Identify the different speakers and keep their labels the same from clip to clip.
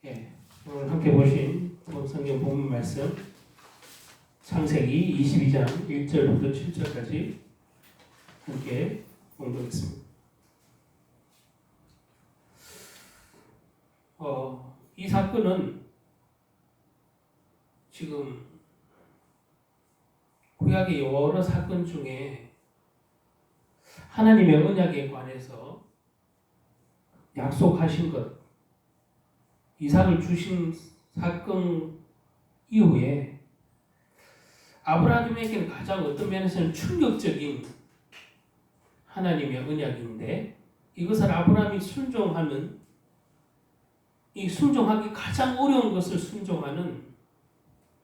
Speaker 1: 예, 오늘 함께 보신 성경 본문 말씀 창세기 22장 1절부터 7절까지 함께 공부하겠습니다. 이 사건은 지금 구약의 여러 사건 중에 하나님의 언약에 관해서 약속하신 것, 이삭을 주신 사건 이후에 아브라함에게는 가장 어떤 면에서는 충격적인 하나님의 언약인데, 이것을 아브라함이 순종하는, 이 순종하기 가장 어려운 것을 순종하는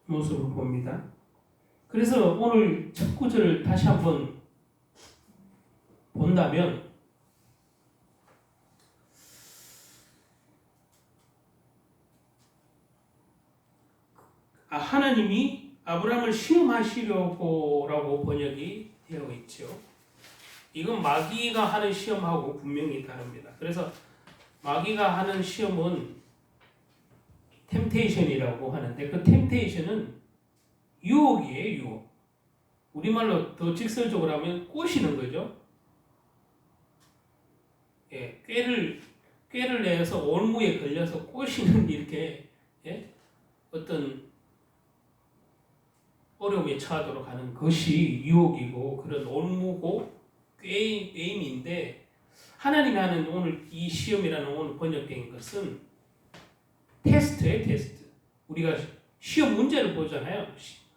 Speaker 1: 모습을 봅니다. 그래서 오늘 첫 구절을 다시 한번 본다면 하나님이 아브라함을 시험하시려고라고 번역이 되어 있죠. 이건 마귀가 하는 시험하고 분명히 다릅니다. 그래서 마귀가 하는 시험은 템테이션이라고 하는데, 그 템테이션은 유혹이에요, 유혹. 우리말로 더 직설적으로 하면 꼬시는 거죠. 예, 꾀를 내서 올무에 걸려서 꼬시는, 이렇게, 예? 어떤 어려움에 처하도록 하는 것이 유혹이고, 그런 올무고 꾀임인데, 하나님이 하는 오늘 이 시험이라는 오늘 번역된 것은 테스트예요, 테스트. 우리가 시험 문제를 보잖아요.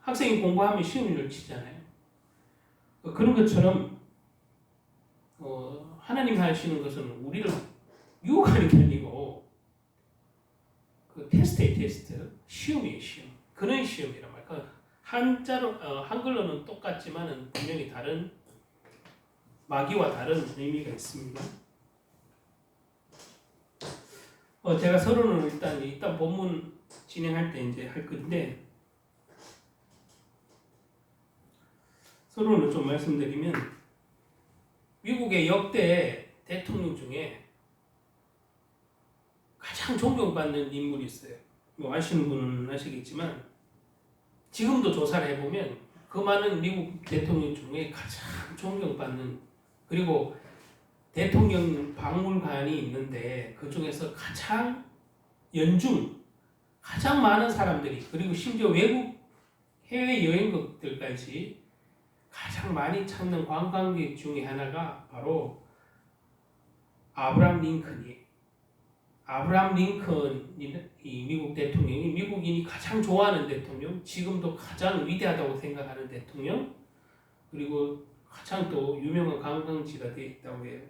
Speaker 1: 학생이 공부하면 시험을 치잖아요. 그런 것처럼 하나님이 하시는 것은 우리를 유혹하는 게 아니고 그 테스트예요, 테스트. 시험이에요, 시험. 그런 시험이란 말이에요. 한글로는 똑같지만은 분명히 다른, 마귀와 다른 의미가 있습니다. 제가 서론을 일단 본문 진행할 때 이제 할 건데, 서론을 좀 말씀드리면, 미국의 역대 대통령 중에 가장 존경받는 인물이 있어요. 뭐 아시는 분은 아시겠지만, 지금도 조사를 해보면 그 많은 미국 대통령 중에 가장 존경받는, 그리고 대통령 박물관이 있는데 그 중에서 가장 가장 많은 사람들이, 그리고 심지어 외국 해외 여행객들까지 가장 많이 찾는 관광객 중에 하나가 바로 아브라함 링컨이에요. 아브라함 링컨이 미국 대통령이, 미국인이 가장 좋아하는 대통령, 지금도 가장 위대하다고 생각하는 대통령, 그리고 가장 또 유명한 관광지가 되어 있다고 해요.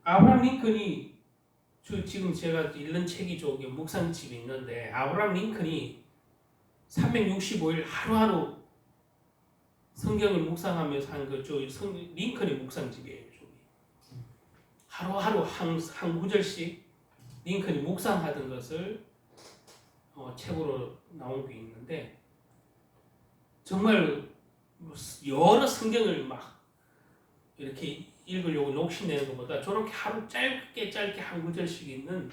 Speaker 1: 아브라함 링컨이, 지금 제가 읽는 책이 저기 묵상집이 있는데, 아브라함 링컨이 365일 하루하루 성경을 묵상하면서 한 거, 링컨의 묵상집이에요. 하루하루 한 구절씩 링컨이 묵상하던 것을 책으로 나온 게 있는데, 정말 여러 성경을 막 이렇게 읽으려고 욕심내는 것보다 저렇게 하루 짧게 한 구절씩 있는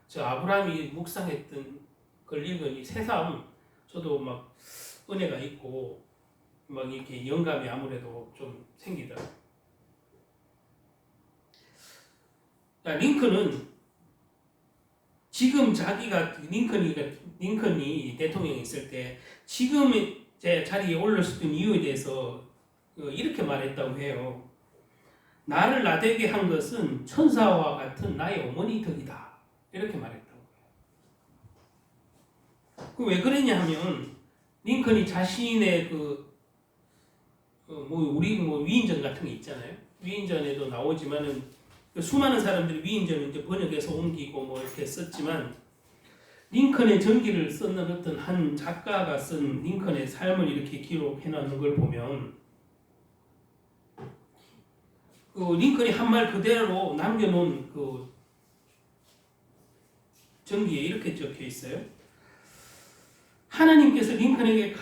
Speaker 1: 저 아브라함이 묵상했던 걸 읽으니 새삼 저도 막 은혜가 있고 막 이렇게 영감이 아무래도 좀 생기더라고요. 링컨은 지금 링컨이 대통령이 있을 때 지금 제 자리에 올랐던 이유에 대해서 이렇게 말했다고 해요. 나를 나되게 한 것은 천사와 같은 나의 어머니 덕이다. 이렇게 말했다고 해요. 왜 그랬냐 하면, 링컨이 자신의 우리 위인전 같은 게 있잖아요. 위인전에도 나오지만은 수많은 사람들이 위인전을 이제 번역해서 옮기고 이렇게 썼지만, 링컨의 전기를 썼는 어떤 한 작가가 쓴 링컨의 삶을 이렇게 기록해 놓은 걸 보면, 링컨이 한 말 그대로 남겨놓은 그 전기에 이렇게 적혀 있어요. 하나님께서 링컨에게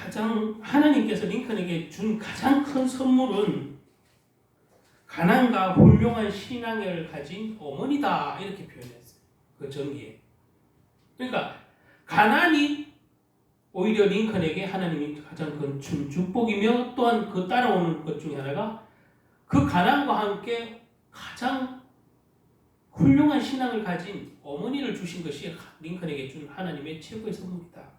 Speaker 1: 준 가장 큰 선물은 가난과 훌륭한 신앙을 가진 어머니다, 이렇게 표현했어요. 그 전기에. 그러니까 가난이 오히려 링컨에게 하나님이 가장 큰 축복이며 또한 그 따라오는 것 중에 하나가 그 가난과 함께 가장 훌륭한 신앙을 가진 어머니를 주신 것이 링컨에게 준 하나님의 최고의 선물이다.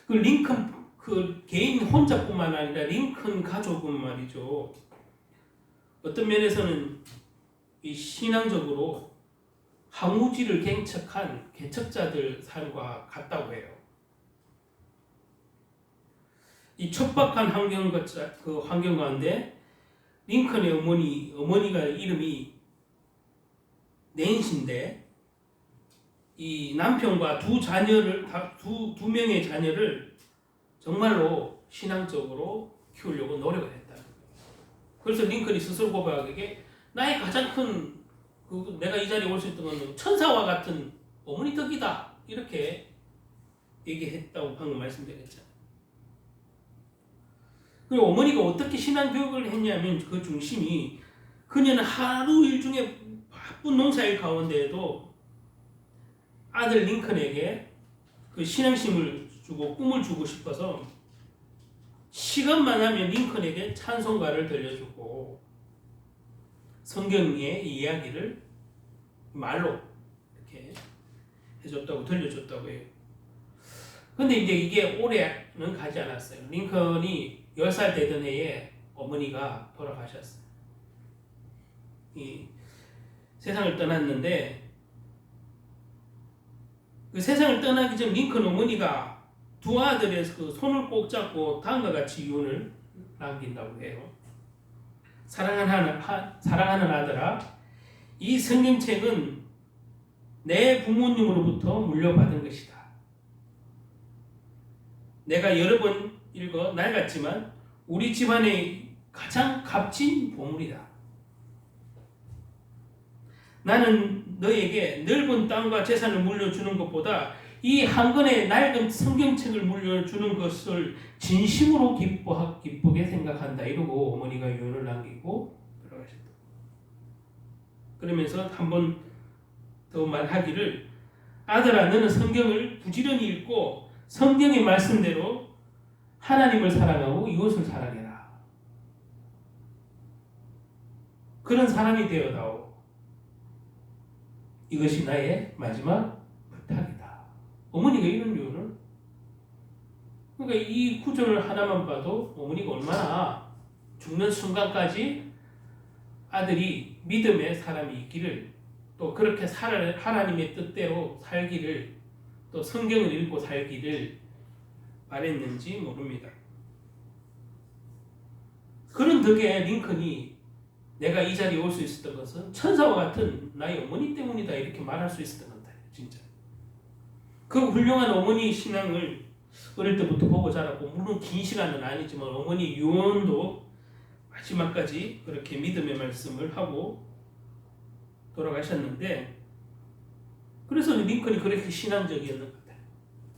Speaker 1: 그 링컨 그 개인 혼자뿐만 아니라 링컨 가족은 말이죠. 어떤 면에서는 이 신앙적으로 황무지를 개척한 개척자들 삶과 같다고 해요. 이 척박한 환경 가운데 링컨의 어머니가 이름이 낸시인데 이 남편과 두 명의 자녀를 정말로 신앙적으로 키우려고 노력을 했다. 그래서 링컨이 스스로 고백하기에 나의 가장 큰 내가 이 자리에 올 수 있던 건 천사와 같은 어머니 덕이다 이렇게 얘기했다고 방금 말씀드렸잖아요. 그리고 어머니가 어떻게 신앙 교육을 했냐면 그 중심이 그녀는 하루 일중에 바쁜 농사일 가운데에도 아들 링컨에게 그 신앙심을 주고 꿈을 주고 싶어서 시간만 하면 링컨에게 찬송가를 들려주고 성경의 이야기를 말로 이렇게 해줬다고 들려줬다고 해요. 근데 이제 이게 오래는 가지 않았어요. 링컨이 10살 되던 해에 어머니가 돌아가셨어요. 이 세상을 떠났는데 그 세상을 떠나기 전 링컨 어머니가 두 아들의 그 손을 꼭 잡고 다음과 같이 유언을 남긴다고 해요. 사랑하는 아들아, 이 성경책은 내 부모님으로부터 물려받은 것이다. 내가 여러 번 읽어 낡았지만 우리 집안의 가장 값진 보물이다. 나는 너에게 넓은 땅과 재산을 물려주는 것보다 이 한 권의 낡은 성경책을 물려주는 것을 진심으로 기쁘게 생각한다. 이러고 어머니가 유언을 남기고 돌아가셨다. 그러면서 한 번 더 말하기를 아들아 너는 성경을 부지런히 읽고 성경의 말씀대로 하나님을 사랑하고 이웃을 사랑해라. 그런 사람이 되어다오. 이것이 나의 마지막 부탁이다. 어머니가 이런 이유를 그러니까 이 구절을 하나만 봐도 어머니가 얼마나 죽는 순간까지 아들이 믿음의 사람이 있기를 또 그렇게 하나님의 뜻대로 살기를 또 성경을 읽고 살기를 바랬는지 모릅니다. 그런 덕에 링컨이 내가 이 자리에 올 수 있었던 것은 천사와 같은 나의 어머니 때문이다 이렇게 말할 수 있었던 겁니다. 진짜. 그 훌륭한 어머니 신앙을 어릴 때부터 보고 자랐고 물론 긴 시간은 아니지만 어머니 유언도 마지막까지 그렇게 믿음의 말씀을 하고 돌아가셨는데 그래서 링컨이 그렇게 신앙적이었는 것 같아요.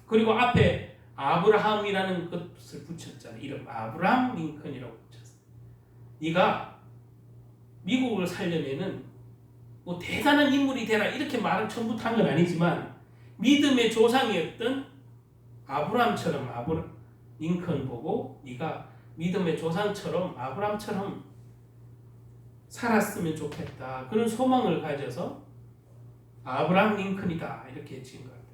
Speaker 1: 그리고 앞에 아브라함이라는 것을 붙였잖아요. 이름 아브라함 링컨이라고 붙였어요. 네가 미국을 살려면은 뭐 대단한 인물이 되라 이렇게 말을 처음부터 한 건 아니지만 믿음의 조상이었던 아브라함처럼 링컨 보고 네가 믿음의 조상처럼 아브라함처럼 살았으면 좋겠다. 그런 소망을 가져서 아브라함 링컨이다 이렇게 지은 것 같아요.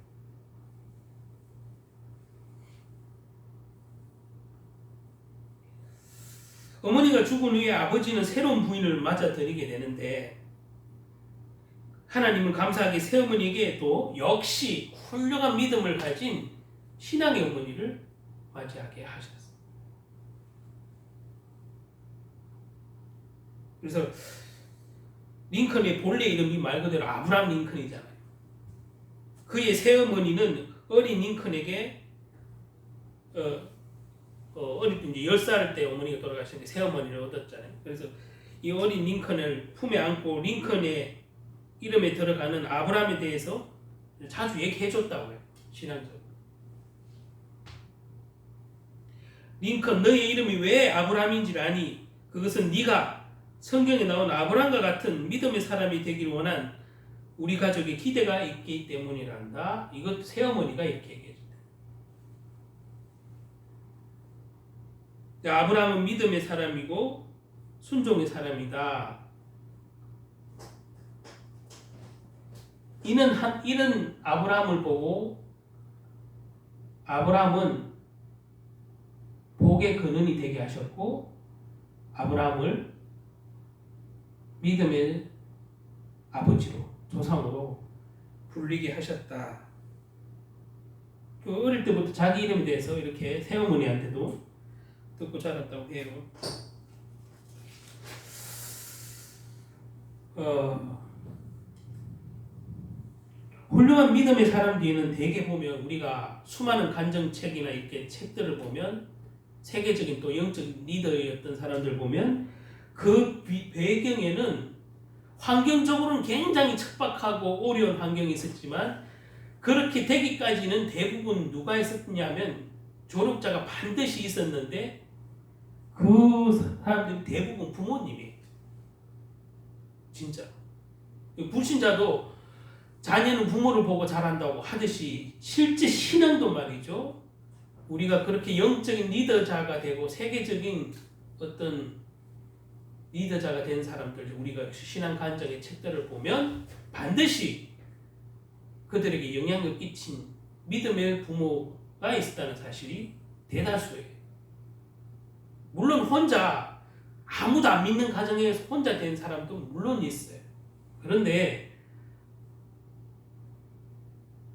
Speaker 1: 어머니가 죽은 후에 아버지는 새로운 부인을 맞아들이게 되는데 하나님은 감사하게 새어머니에게 또 역시 훌륭한 믿음을 가진 신앙의 어머니를 맞이하게 하셨어요. 그래서 링컨의 본래 이름이 말 그대로 아브라함 링컨이잖아요. 그의 새어머니는 어린 링컨에게 어릴 때 이제 10살 때 어머니가 돌아가셨는데 새어머니를 얻었잖아요. 그래서 이 어린 링컨을 품에 안고 링컨의 이름에 들어가는 아브라함에 대해서 자주 얘기해 줬다고요. 신앙적으로. 링컨 너의 이름이 왜 아브라함인지를 아니? 그것은 네가 성경에 나온 아브라함과 같은 믿음의 사람이 되기를 원한 우리 가족의 기대가 있기 때문이란다. 이것 새어머니가 이렇게 얘기해 준다. 아브라함은 믿음의 사람이고 순종의 사람이다. 이는 아브라함을 보고 아브라함은 복의 근원이 되게 하셨고 아브라함을 믿음의 아버지로 조상으로 불리게 하셨다. 어릴 때부터 자기 이름에 대해서 이렇게 새어머니한테도 듣고 자랐다고 해요. 훌륭한 믿음의 사람 뒤에는 대개 보면 우리가 수많은 간정책이나 이렇게 책들을 보면 세계적인 또 영적 리더였던 사람들 보면 그 배경에는 환경적으로는 굉장히 척박하고 어려운 환경이 있었지만 그렇게 되기까지는 대부분 누가 있었냐면 조력자가 반드시 있었는데 그 사람들이 대부분 부모님이에요. 진짜. 불신자도 자녀는 부모를 보고 자란다고 하듯이 실제 신앙도 말이죠. 우리가 그렇게 영적인 리더자가 되고 세계적인 어떤 리더자가 된 사람들, 우리가 신앙 간증의 책들을 보면 반드시 그들에게 영향을 끼친 믿음의 부모가 있었다는 사실이 대다수예요. 물론 혼자 아무도 안 믿는 가정에서 혼자 된 사람도 물론 있어요. 그런데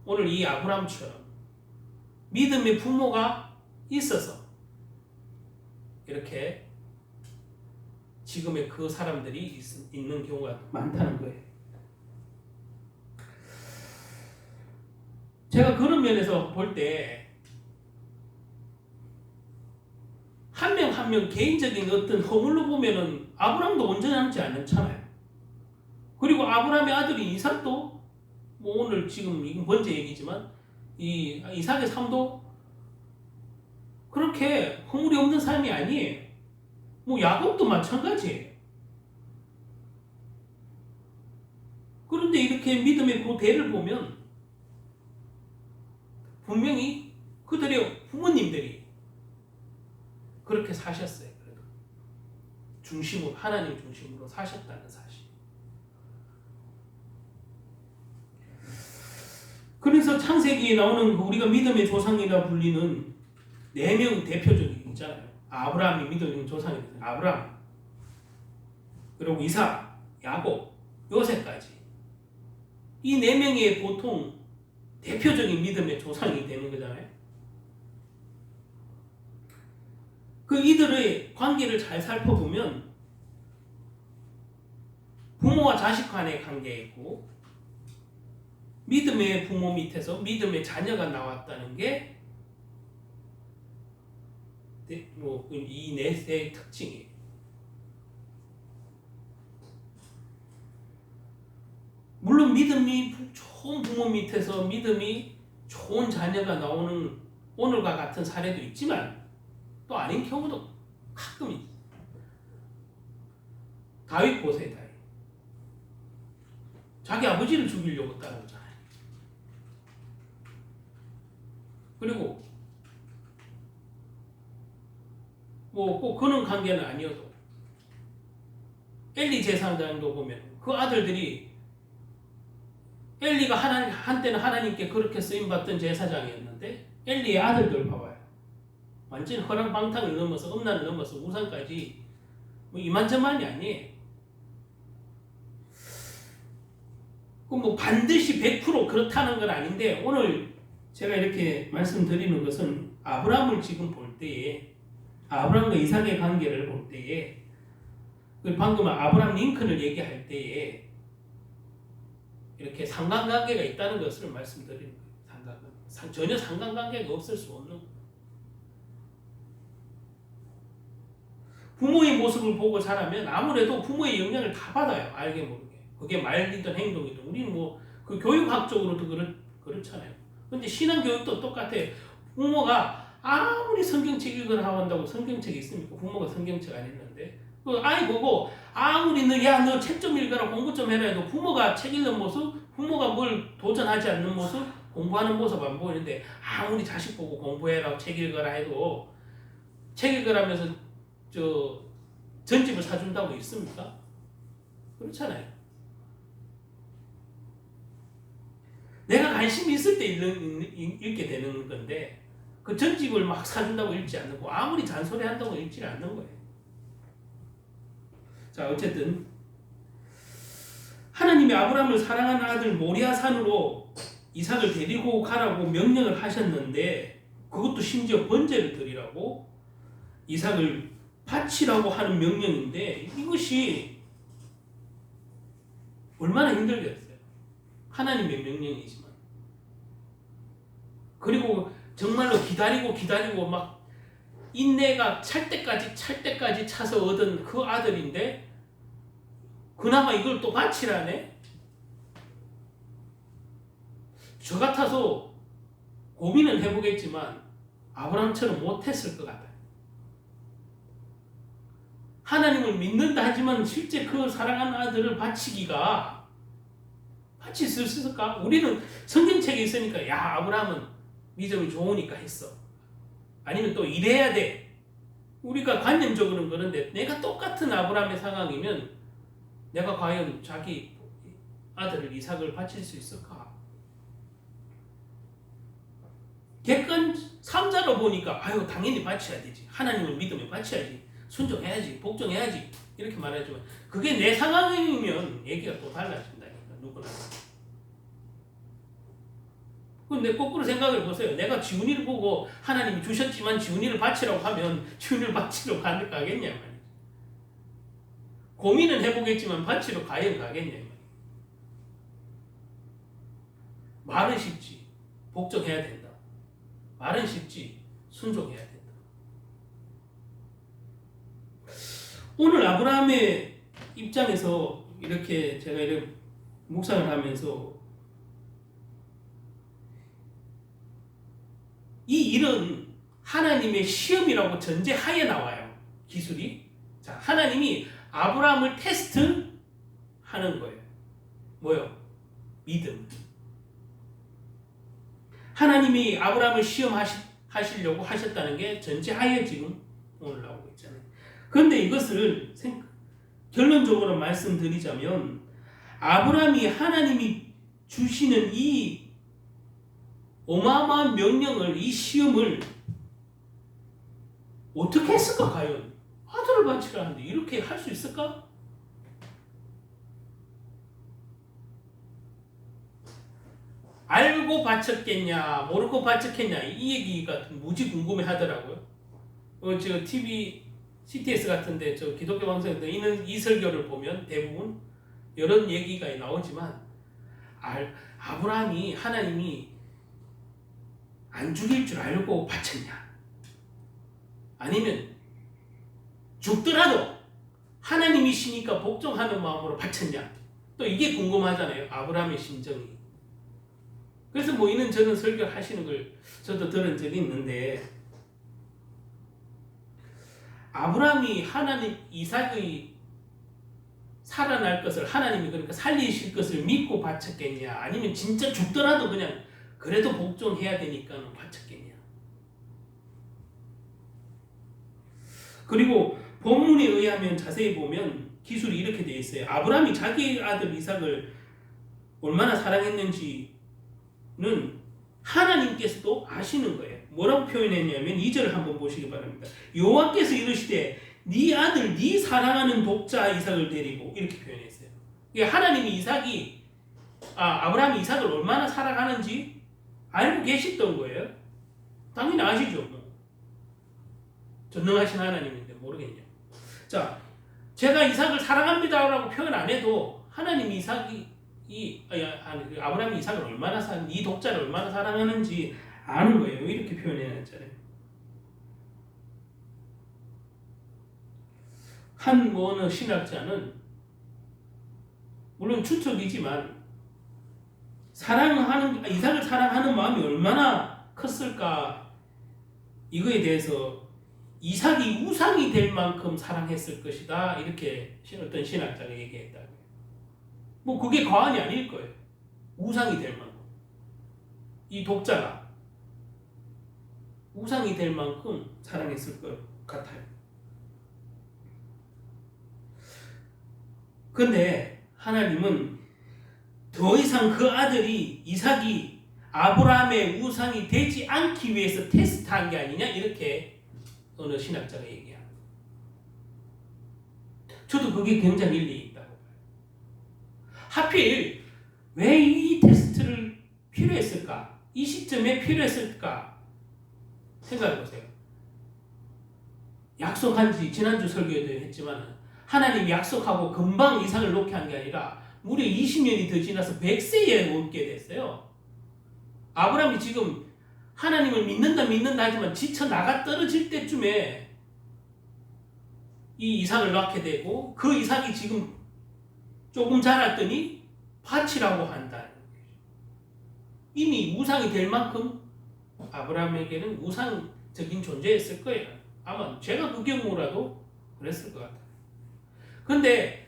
Speaker 1: 오늘 이 아브라함처럼 믿음의 부모가 있어서 이렇게 지금의 그 사람들이 있는 경우가 많다는 거예요. 제가 그런 면에서 볼 때 한 명 한 명 개인적인 어떤 허물로 보면은 아브라함도 온전하지 않잖아요. 그리고 아브라함의 아들이 이삭도 뭐 오늘 지금 이건 번째 얘기지만 이 이삭의 삶도 그렇게 허물이 없는 삶이 아니에요. 뭐 야곱도 마찬가지예요. 그런데 이렇게 믿음의 그 대를 보면 분명히 그들의 부모님들이 그렇게 사셨어요. 그래도 중심으로 하나님 중심으로 사셨다는 사실. 그래서 창세기에 나오는 우리가 믿음의 조상이라 불리는 4명 대표적인 있잖아요. 아브라함이 믿음의 조상이 됐어요. 아브라함, 그리고 이삭, 야곱, 요셉까지. 이 4명이 보통 대표적인 믿음의 조상이 되는 거잖아요. 그 이들의 관계를 잘 살펴보면 부모와 자식 간의 관계에 있고 믿음의 부모 밑에서 믿음의 자녀가 나왔다는 게 이 넷의 특징이에요. 물론 믿음이 좋은 부모 밑에서 믿음이 좋은 자녀가 나오는 오늘과 같은 사례도 있지만 또 아닌 경우도 가끔 있어요. 다윗 보세요. 다윗. 자기 아버지를 죽이려고 따라오잖아요. 그리고 뭐 꼭 그런 관계는 아니어도 엘리 제사장도 보면 그 아들들이 엘리가 한때는 하나님께 그렇게 쓰임받던 제사장이었는데 엘리의 아들들 봐봐요. 완전 허랑방탕을 넘어서 음란을 넘어서 우상까지 뭐 이만저만이 아니에요. 뭐 반드시 100% 그렇다는 건 아닌데 오늘 제가 이렇게 말씀드리는 것은 아브라함을 지금 볼 때에 아브라함과 이삭의 관계를 볼 때에 방금 아브라함 링컨을 얘기할 때에 이렇게 상관관계가 있다는 것을 말씀드리는 거예요. 전혀 상관관계가 없을 수 없는 거예요. 부모의 모습을 보고 자라면 아무래도 부모의 영향을 다 받아요. 알게 모르게. 그게 말이든 행동이든. 우리는 뭐 그 교육학적으로도 그렇잖아요. 근데 신앙교육도 똑같아요. 부모가 아무리 성경책 읽으라고 한다고 성경책이 있습니까? 부모가 성경책 안 읽는데 그 아이 보고 아무리 너 책 좀 읽어라 공부 좀 해라 해도 부모가 책 읽는 모습, 부모가 뭘 도전하지 않는 모습, 공부하는 모습 안 보이는데 아무리 자식 보고 공부해라 책 읽어라 해도 책 읽으라면서 전집을 사준다고 있습니까? 그렇잖아요. 내가 관심이 있을 때 읽게 되는 건데 그 전집을 막 사준다고 읽지 않고 아무리 잔소리한다고 읽지 않는 거예요. 자, 어쨌든 하나님이 아브라함을 사랑하는 아들 모리아산으로 이삭을 데리고 가라고 명령을 하셨는데 그것도 심지어 번제를 드리라고 이삭을 바치라고 하는 명령인데 이것이 얼마나 힘들겠어요. 하나님의 명령이지만. 그리고 정말로 기다리고 막 인내가 찰 때까지 차서 얻은 그 아들인데 그나마 이걸 또 바치라네? 저 같아서 고민은 해보겠지만 아브라함처럼 못했을 것 같아요. 하나님을 믿는다 하지만 실제 그 사랑하는 아들을 바치기가 바칠 수 있을까? 우리는 성경책에 있으니까 야 아브라함은 믿음이 좋으니까 했어. 아니면 또 이래야 돼. 우리가 관념적으로는 그런데 내가 똑같은 아브라함의 상황이면 내가 과연 자기 아들을 이삭을 바칠 수 있을까? 객관 3자로 보니까 아유 당연히 바쳐야 되지. 하나님을 믿으면 바쳐야지. 순종해야지. 복종해야지. 이렇게 말하지만 그게 내 상황이면 얘기가 또 달라진다니까. 누구나. 근데 거꾸로 생각을 보세요. 내가 지훈이를 보고 하나님이 주셨지만 지훈이를 바치라고 하면 지훈이를 바치러 가겠냐 말이죠. 고민은 해보겠지만 바치러 과연 가겠냐 말이죠. 말은 쉽지. 복종해야 된다. 말은 쉽지. 순종해야 된다. 오늘 아브라함의 입장에서 이렇게 제가 이렇게 묵상을 하면서 이 일은 하나님의 시험이라고 전제하에 나와요. 기술이. 자, 하나님이 아브라함을 테스트 하는 거예요. 뭐요? 믿음. 하나님이 아브라함을 시험하시려고 하셨다는 게 전제하에 지금 오늘 나오고 있잖아요. 그런데 이것을 결론적으로 말씀드리자면 아브라함이 하나님이 주시는 이 어마어마한 명령을, 이 시험을 어떻게 했을까 과연? 아들을 바치라는데 이렇게 할 수 있을까? 알고 바쳤겠냐 모르고 바쳤겠냐 이 얘기가 무지 궁금해 하더라고요. 저 TV CTS 같은데 저 기독교 방송에서 이 설교를 보면 대부분 이런 얘기가 나오지만 아브라함이 하나님이 안 죽일 줄 알고 바쳤냐 아니면 죽더라도 하나님이시니까 복종하는 마음으로 바쳤냐 또 이게 궁금하잖아요. 아브라함의 심정이. 그래서 뭐 이는 저는 설교하시는 걸 저도 들은 적이 있는데 아브라함이 하나님 이삭의 살아날 것을 하나님이 그러니까 살리실 것을 믿고 바쳤겠냐 아니면 진짜 죽더라도 그냥 그래도 복종해야 되니까 바쳤겠냐. 그리고 본문에 의하면 자세히 보면 기술이 이렇게 되어 있어요. 아브라함이 자기 아들 이삭을 얼마나 사랑했는지는 하나님께서도 아시는 거예요. 뭐라고 표현했냐면 2절을 한번 보시기 바랍니다. 여호와께서 이르시되 네 아들 네 사랑하는 독자 이삭을 데리고 이렇게 표현했어요. 하나님이 아브라함이 이삭을 얼마나 사랑하는지 알고 계셨던 거예요. 당연히 아시죠. 뭐. 전능하신 하나님인데 모르겠냐. 자, 제가 이삭을 사랑합니다라고 표현 안 해도 하나님이 아브라함이 이삭을 얼마나 이 독자를 얼마나 사랑하는지 아는 거예요. 이렇게 표현해놨잖아요. 한 어느 신학자는 물론 추측이지만 이삭을 사랑하는 마음이 얼마나 컸을까 이거에 대해서 이삭이 우상이 될 만큼 사랑했을 것이다. 이렇게 어떤 신학자가 얘기했다고요. 뭐 그게 과언이 아닐 거예요. 우상이 될 만큼. 이 독자가 우상이 될 만큼 사랑했을 것 같아요. 근데 하나님은 더 이상 그 아들이 이삭이 아브라함의 우상이 되지 않기 위해서 테스트한 게 아니냐 이렇게 어느 신학자가 얘기합니다. 저도 그게 굉장히 일리 있다고 봐요. 하필 왜 이 테스트를 필요했을까? 이 시점에 필요했을까? 생각해 보세요. 약속한 지 지난주 설교에도 했지만 하나님이 약속하고 금방 이삭을 놓게 한 게 아니라 무려 20년이 더 지나서 100세에 오게 됐어요. 아브라함이 지금 하나님을 믿는다 하지만 지쳐 나가 떨어질 때쯤에 이 이삭을 낳게 되고 그 이삭이 지금 조금 자랐더니 바치라고 한다. 이미 우상이 될 만큼 아브라함에게는 우상적인 존재였을 거예요. 아마 제가 그 경우라도 그랬을 것 같아요. 근데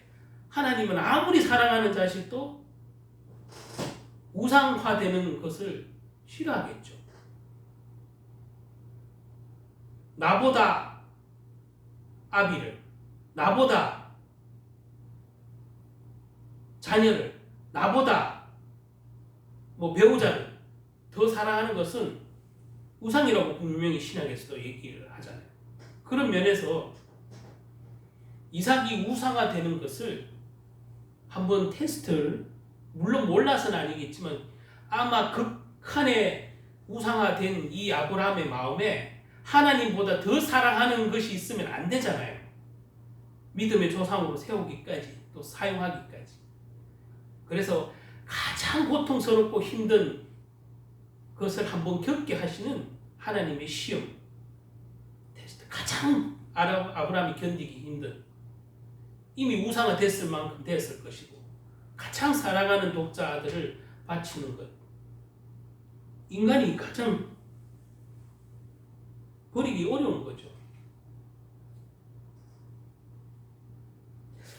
Speaker 1: 하나님은 아무리 사랑하는 자식도 우상화되는 것을 싫어하겠죠. 나보다 아비를, 나보다 자녀를, 나보다 배우자를 더 사랑하는 것은 우상이라고 분명히 신약에서도 얘기를 하잖아요. 그런 면에서 이삭이 우상화되는 것을 한번 테스트를, 물론 몰라서는 아니겠지만 아마 극한의 우상화된 이 아브라함의 마음에 하나님보다 더 사랑하는 것이 있으면 안 되잖아요. 믿음의 조상으로 세우기까지, 또 사용하기까지. 그래서 가장 고통스럽고 힘든 것을 한번 겪게 하시는 하나님의 시험 테스트. 가장 아브라함이 견디기 힘든, 이미 우상화 됐을 만큼 됐을 것이고 가장 사랑하는 독자 아들을 바치는 것. 인간이 가장 버리기 어려운 거죠.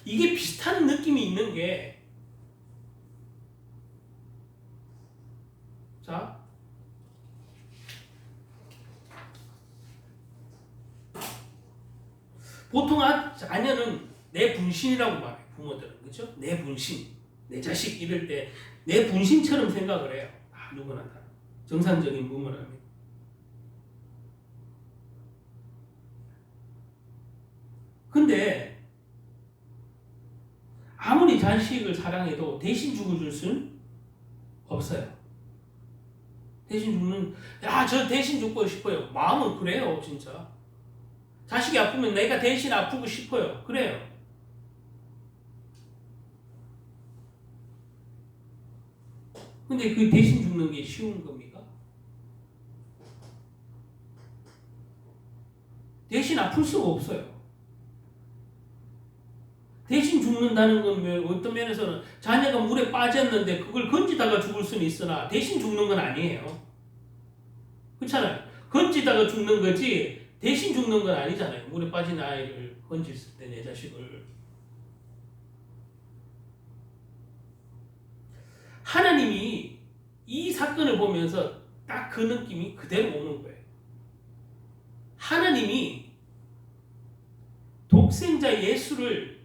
Speaker 1: 이게 비슷한 느낌이 있는 게, 자, 보통 자녀는 내 분신이라고 말해요. 부모들은. 그렇죠? 내 분신, 내 자식 이럴 때 내 분신처럼 생각을 해요. 누구나 다. 정상적인 부모라면. 근데 아무리 자식을 사랑해도 대신 죽어줄 수는 없어요. 대신 죽는, 저 대신 죽고 싶어요. 마음은 그래요, 진짜. 자식이 아프면 내가 대신 아프고 싶어요. 그래요. 근데 그 대신 죽는 게 쉬운 겁니까? 대신 아플 수가 없어요. 대신 죽는다는 건 어떤 면에서는 자녀가 물에 빠졌는데 그걸 건지다가 죽을 수는 있으나 대신 죽는 건 아니에요. 그렇잖아요. 건지다가 죽는 거지 대신 죽는 건 아니잖아요. 물에 빠진 아이를 건졌을 때 내 자식을. 하나님이 이 사건을 보면서 딱 그 느낌이 그대로 오는 거예요. 하나님이 독생자 예수를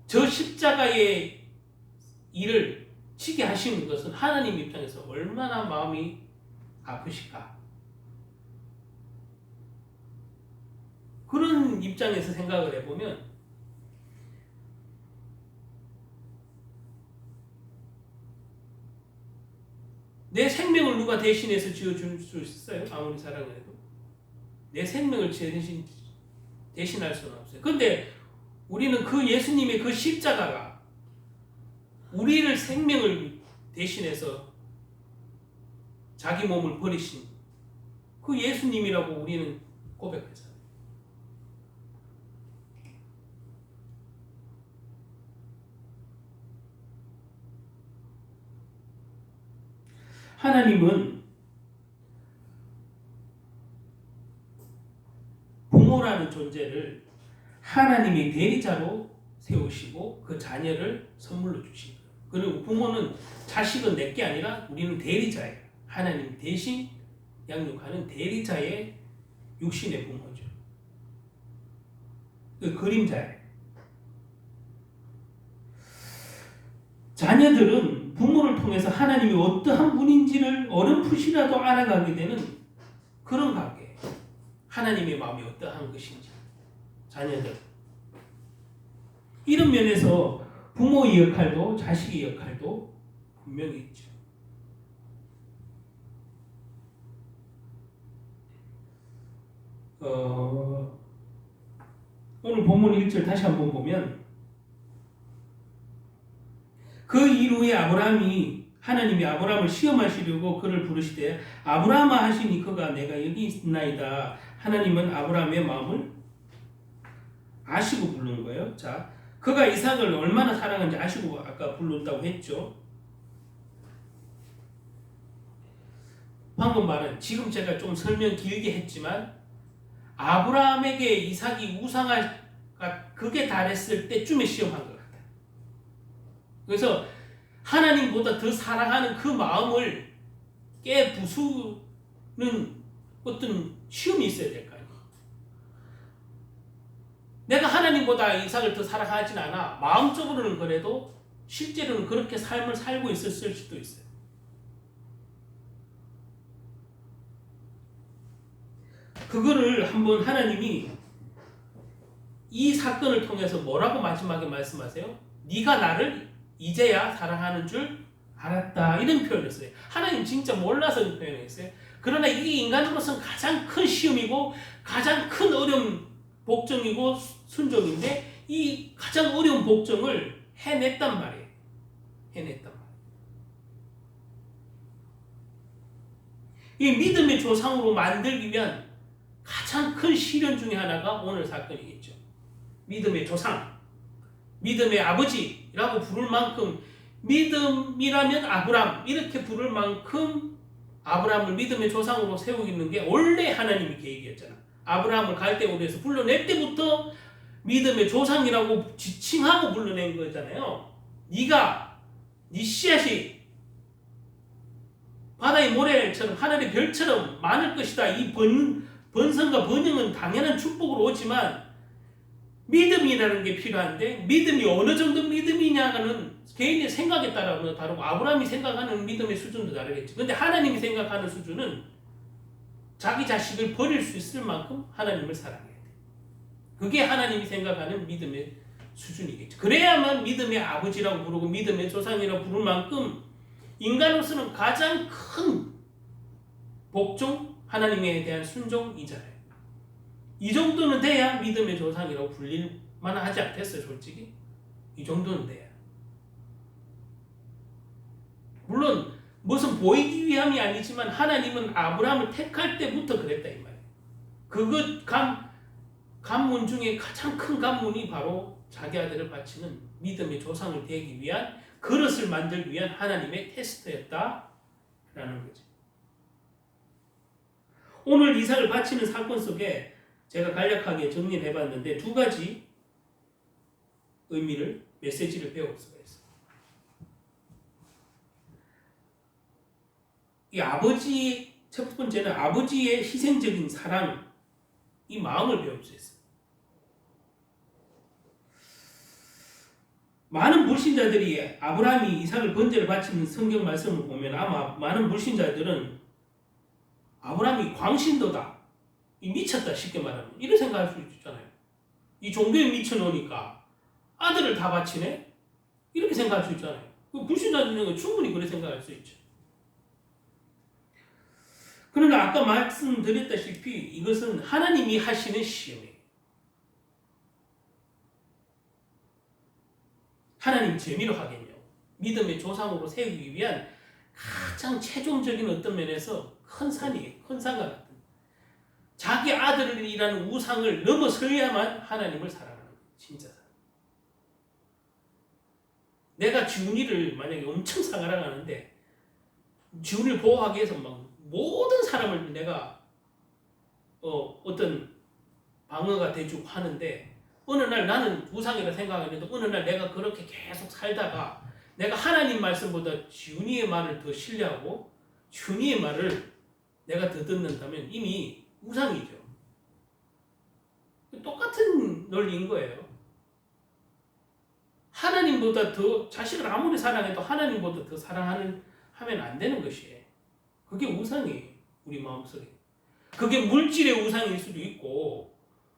Speaker 1: 저 십자가의 일을 치게 하시는 것은 하나님 입장에서 얼마나 마음이 아프실까? 그런 입장에서 생각을 해보면 내 생명을 누가 대신해서 지어줄 수 있어요? 아무리 사랑해도. 내 생명을 대신할 수는 없어요. 근데 우리는 그 예수님의 그 십자가가 우리를 생명을 대신해서 자기 몸을 버리신 그 예수님이라고 우리는 고백하잖아요. 하나님은 부모라는 존재를 하나님이 대리자로 세우시고 그 자녀를 선물로 주신 거예요. 그리고 부모는 자식은 내게 아니라 우리는 대리자예요. 하나님 대신 양육하는 대리자의 육신의 부모죠. 그 그림자예요. 자녀들은 부모를 통해서 하나님이 어떠한 분인지를 어렴풋이라도 알아가게 되는 그런 관계예요. 하나님의 마음이 어떠한 것인지. 자녀들. 이런 면에서 부모의 역할도 자식의 역할도 분명히 있죠. 오늘 본문 1절 다시 한번 보면 그 이후에 하나님이 아브라함을 시험하시려고 그를 부르시되 아브라함아 하시니 그가 내가 여기 있나이다. 하나님은 아브라함의 마음을 아시고 부르는 거예요. 자, 그가 이삭을 얼마나 사랑하는지 아시고 아까 불렀다고 했죠. 방금 말은 지금 제가 좀 설명 길게 했지만 아브라함에게 이삭이 우상가 그게 달했을 때쯤에 시험한 것 같아요. 그래서 하나님보다 더 사랑하는 그 마음을 깨부수는 어떤 시험이 있어야 될 거 아니에요. 내가 하나님보다 이삭을 더 사랑하진 않아. 마음적으로는 그래도 실제로는 그렇게 삶을 살고 있었을 수도 있어요. 그거를 한번 하나님이 이 사건을 통해서 뭐라고 마지막에 말씀하세요? 네가 나를 이제야 사랑하는 줄 알았다. 이런 표현을 했어요. 하나님 진짜 몰라서 이 표현을 했어요. 그러나 이게 인간으로서는 가장 큰 시험이고 가장 큰 어려운 복종이고 순종인데 이 가장 어려운 복종을 해냈단 말이에요. 해냈단 말이에요. 이 믿음의 조상으로 만들기 위한 가장 큰 시련 중에 하나가 오늘 사건이겠죠. 믿음의 조상, 믿음의 아버지라고 부를 만큼 믿음이라면 아브람 이렇게 부를 만큼 아브람을 믿음의 조상으로 세우기는 게 원래 하나님의 계획이었잖아. 아브라함을 갈대우르에서 불러낼 때부터 믿음의 조상이라고 지칭하고 불러낸 거잖아요. 네가 네 씨앗이 바다의 모래처럼 하늘의 별처럼 많을 것이다. 이 번성과 번영은 당연한 축복으로 오지만 믿음이라는 게 필요한데 믿음이 어느 정도 믿음이냐는 개인의 생각에 따라 다르고 아브라함이 생각하는 믿음의 수준도 다르겠지. 근데 하나님이 생각하는 수준은 자기 자식을 버릴 수 있을 만큼 하나님을 사랑해야 돼. 그게 하나님이 생각하는 믿음의 수준이겠죠. 그래야만 믿음의 아버지라고 부르고 믿음의 조상이라고 부를 만큼 인간으로서는 가장 큰 복종, 하나님에 대한 순종이잖아요. 이 정도는 돼야 믿음의 조상이라고 불릴 만하지 않겠어요, 솔직히? 이 정도는 돼야. 물론 무슨 보이기 위함이 아니지만 하나님은 아브라함을 택할 때부터 그랬다 이 말이에요. 그것 관문 중에 가장 큰 관문이 바로 자기 아들을 바치는 믿음의 조상을 되기 위한 그릇을 만들기 위한 하나님의 테스트였다라는 거죠. 오늘 이삭을 바치는 사건 속에 제가 간략하게 정리를 해봤는데 두 가지 의미를 메시지를 배울 수가 있어요. 이 아버지 첫 번째는 아버지의 희생적인 사랑 이 마음을 배울 수 있어요. 많은 불신자들이 아브라함이 이삭을 번제를 바치는 성경 말씀을 보면 아마 많은 불신자들은 아브라함이 광신도다, 이 미쳤다 쉽게 말하면 이런 생각할 수 있잖아요. 이 종교에 미쳐놓으니까 아들을 다 바치네? 이렇게 생각할 수 있잖아요. 불신자들은 충분히 그렇게 생각할 수 있죠. 그러나 아까 말씀드렸다시피 이것은 하나님이 하시는 시험이에요. 하나님 재미로 하겠냐고. 믿음의 조상으로 세우기 위한 가장 최종적인 어떤 면에서 큰 산이에요. 큰 산과 같은. 자기 아들이라는 우상을 넘어서야만 하나님을 사랑하는 거예요. 진짜 사랑. 내가 지훈이를 만약에 엄청 사랑하는데 지훈이를 보호하기 위해서 막 모든 사람을 내가 어떤 방어가 돼주고 하는데 어느 날 나는 우상이라 생각했는데 어느 날 내가 그렇게 계속 살다가 내가 하나님 말씀보다 지훈이의 말을 더 신뢰하고 지훈이의 말을 내가 더 듣는다면 이미 우상이죠. 똑같은 논리인 거예요. 하나님보다 더 자식을 아무리 사랑해도 하나님보다 더 하면 안 되는 것이에요. 그게 우상이에요. 우리 마음속에. 그게 물질의 우상일 수도 있고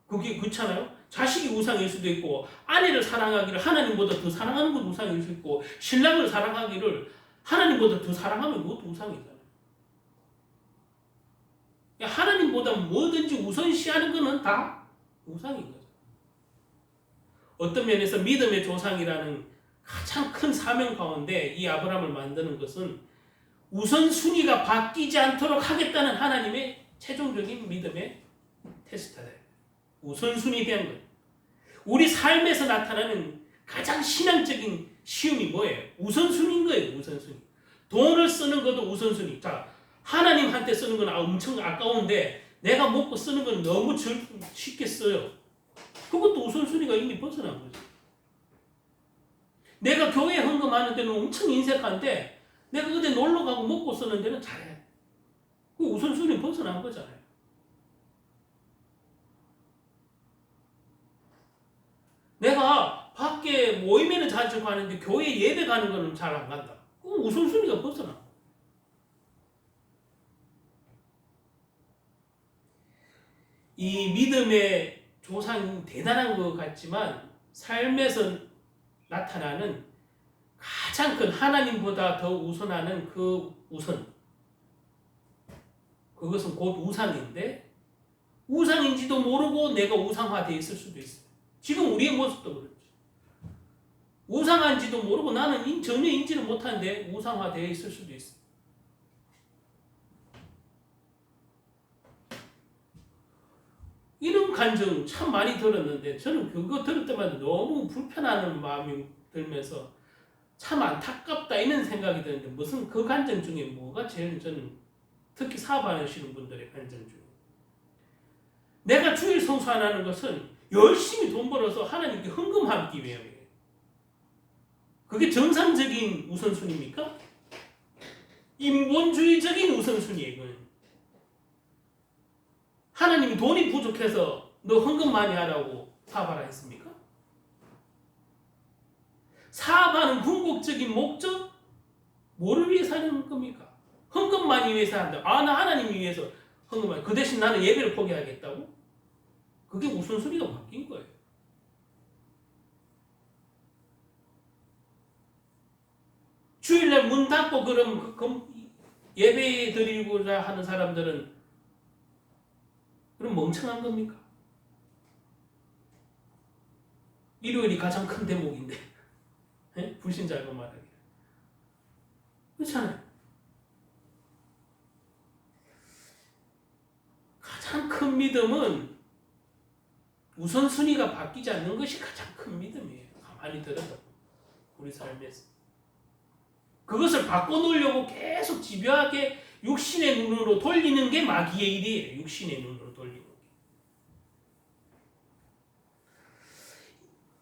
Speaker 1: 그게 그렇잖아요. 자식이 우상일 수도 있고 아내를 사랑하기를 하나님보다 더 사랑하는 건 우상일 수 있고 신랑을 사랑하기를 하나님보다 더 사랑하면 그것도 우상이잖아요. 하나님보다 뭐든지 우선시하는 것은 다 우상인 거죠. 어떤 면에서 믿음의 조상이라는 가장 큰 사명 가운데 이 아브라함을 만드는 것은 우선순위가 바뀌지 않도록 하겠다는 하나님의 최종적인 믿음의 테스트다. 우선순위에 대한 것. 우리 삶에서 나타나는 가장 신앙적인 시험이 뭐예요? 우선순위인 거예요. 우선순위. 돈을 쓰는 것도 우선순위. 자, 하나님한테 쓰는 건 엄청 아까운데 내가 먹고 쓰는 건 너무 쉽게 써요. 그것도 우선순위가 이미 벗어난 거죠. 내가 교회에 헌금하는 데는 엄청 인색한데 내가 어디 놀러 가고 먹고 쓰는 데는 잘해. 그 우선순위 벗어난 거잖아요. 내가 밖에 모임에는 자주 가는데 교회 예배 가는 거는 잘 안 간다. 그건 우선순위가 벗어나. 이 믿음의 조상이 대단한 것 같지만 삶에서 나타나는 가장 큰 하나님보다 더 우선하는 그 우선. 그것은 곧 우상인데 우상인지도 모르고 내가 우상화되어 있을 수도 있어요. 지금 우리의 모습도 그렇죠. 우상한지도 모르고 나는 전혀 인지를 못하는데 우상화되어 있을 수도 있어요. 이런 간증 참 많이 들었는데 저는 그거 들을 때마다 너무 불편한 마음이 들면서 참 안타깝다 이런 생각이 드는데 무슨 그 간증 중에 뭐가 제일 저는 특히 사업하시는 분들의 간증 중에 내가 주일 성수 안 하는 것은 열심히 돈 벌어서 하나님께 헌금하기 위함이에요. 그게 정상적인 우선순위입니까? 인본주의적인 우선순위예요. 하나님이 돈이 부족해서 너 헌금 많이 하라고 사업하라 했습니까? 사업하는 궁극적인 목적? 뭐를 위해서 하는 겁니까? 헌금만이 위해서 한다. 나 하나님 위해서 헌금만. 그 대신 나는 예배를 포기하겠다고? 그게 우선순위가 바뀐 거예요. 주일날 문 닫고 그럼 예배 드리고자 하는 사람들은 그럼 멍청한 겁니까? 일요일이 가장 큰 대목인데 불신자가 말하기를. 그렇잖아요. 가장 큰 믿음은 우선순위가 바뀌지 않는 것이 가장 큰 믿음이에요. 가만히 들어도 우리 삶에서. 그것을 바꿔놓으려고 계속 집요하게 육신의 눈으로 돌리는 게 마귀의 일이에요. 육신의 눈으로 돌리는 게.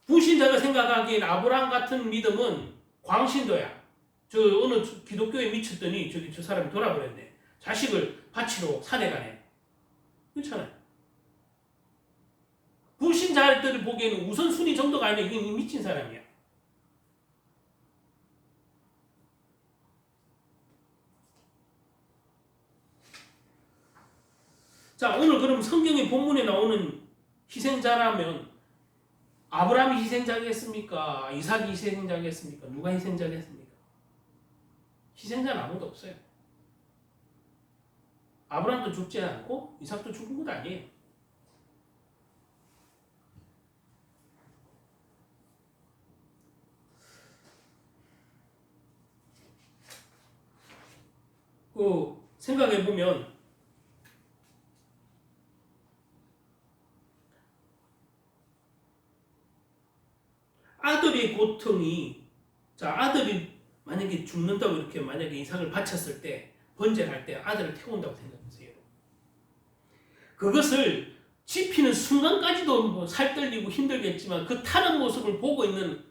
Speaker 1: 불신자가 생각하기엔 아브라함 같은 믿음은 광신도야. 저 어느 기독교에 미쳤더니 저 사람이 돌아버렸네. 자식을 바치러 산에 가네. 그렇잖아요. 불신자들이 보기에는 우선순위 정도가 아니라 이게 미친 사람이야. 자, 오늘 그럼 성경의 본문에 나오는 희생자라면 아브라함이 희생자겠습니까? 이삭이 희생자겠습니까? 누가 희생자겠습니까? 희생자는 아무도 없어요. 아브라함도 죽지 않고 이삭도 죽은 것 아니에요. 생각해보면 아들의 고통이, 자, 아들이 만약에 죽는다고 이렇게 만약에 이삭을 바쳤을 때, 번제할 때 아들을 태운다고 생각하세요. 그것을 집히는 순간까지도 뭐 살떨리고 힘들겠지만 그 타는 모습을 보고 있는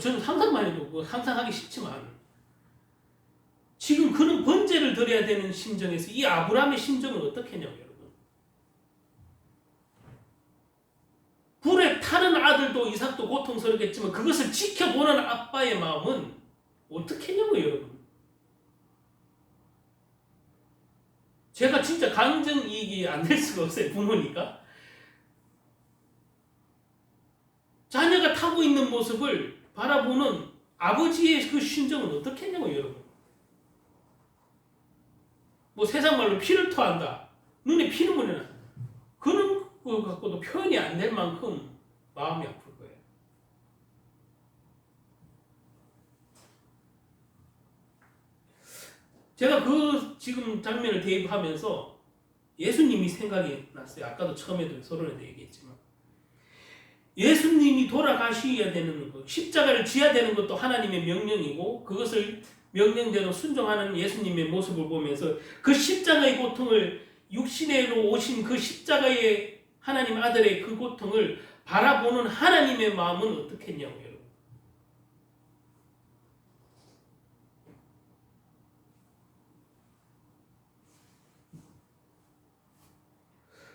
Speaker 1: 저는 상상만 해도 뭐 상상하기 쉽지만 지금 그런 번제를 드려야 되는 심정에서 이 아브라함의 심정은 어떻겠냐고 여러분. 불에 타는 아들도 이삭도 고통스럽겠지만 그것을 지켜보는 아빠의 마음은 어떻겠냐고 여러분. 제가 진짜 감정이입이 안 될 수가 없어요. 부모니까. 자녀가 타고 있는 모습을 바라보는 아버지의 그 심정은 어떻겠냐고 여러분. 뭐 세상 말로 피를 토한다. 눈에 피눈물이 나. 그런 거 갖고도 표현이 안 될 만큼 마음이 아플 거예요. 제가 그 지금 장면을 대입하면서 예수님이 생각이 났어요. 아까도 처음에도 서론에도 얘기했지만 예수님이 돌아가셔야 되는 것, 십자가를 지어야 되는 것도 하나님의 명령이고 그것을 명령대로 순종하는 예수님의 모습을 보면서 그 십자가의 고통을 육신으로 오신 그 십자가의 하나님 아들의 그 고통을 바라보는 하나님의 마음은 어떻겠냐고 여러분.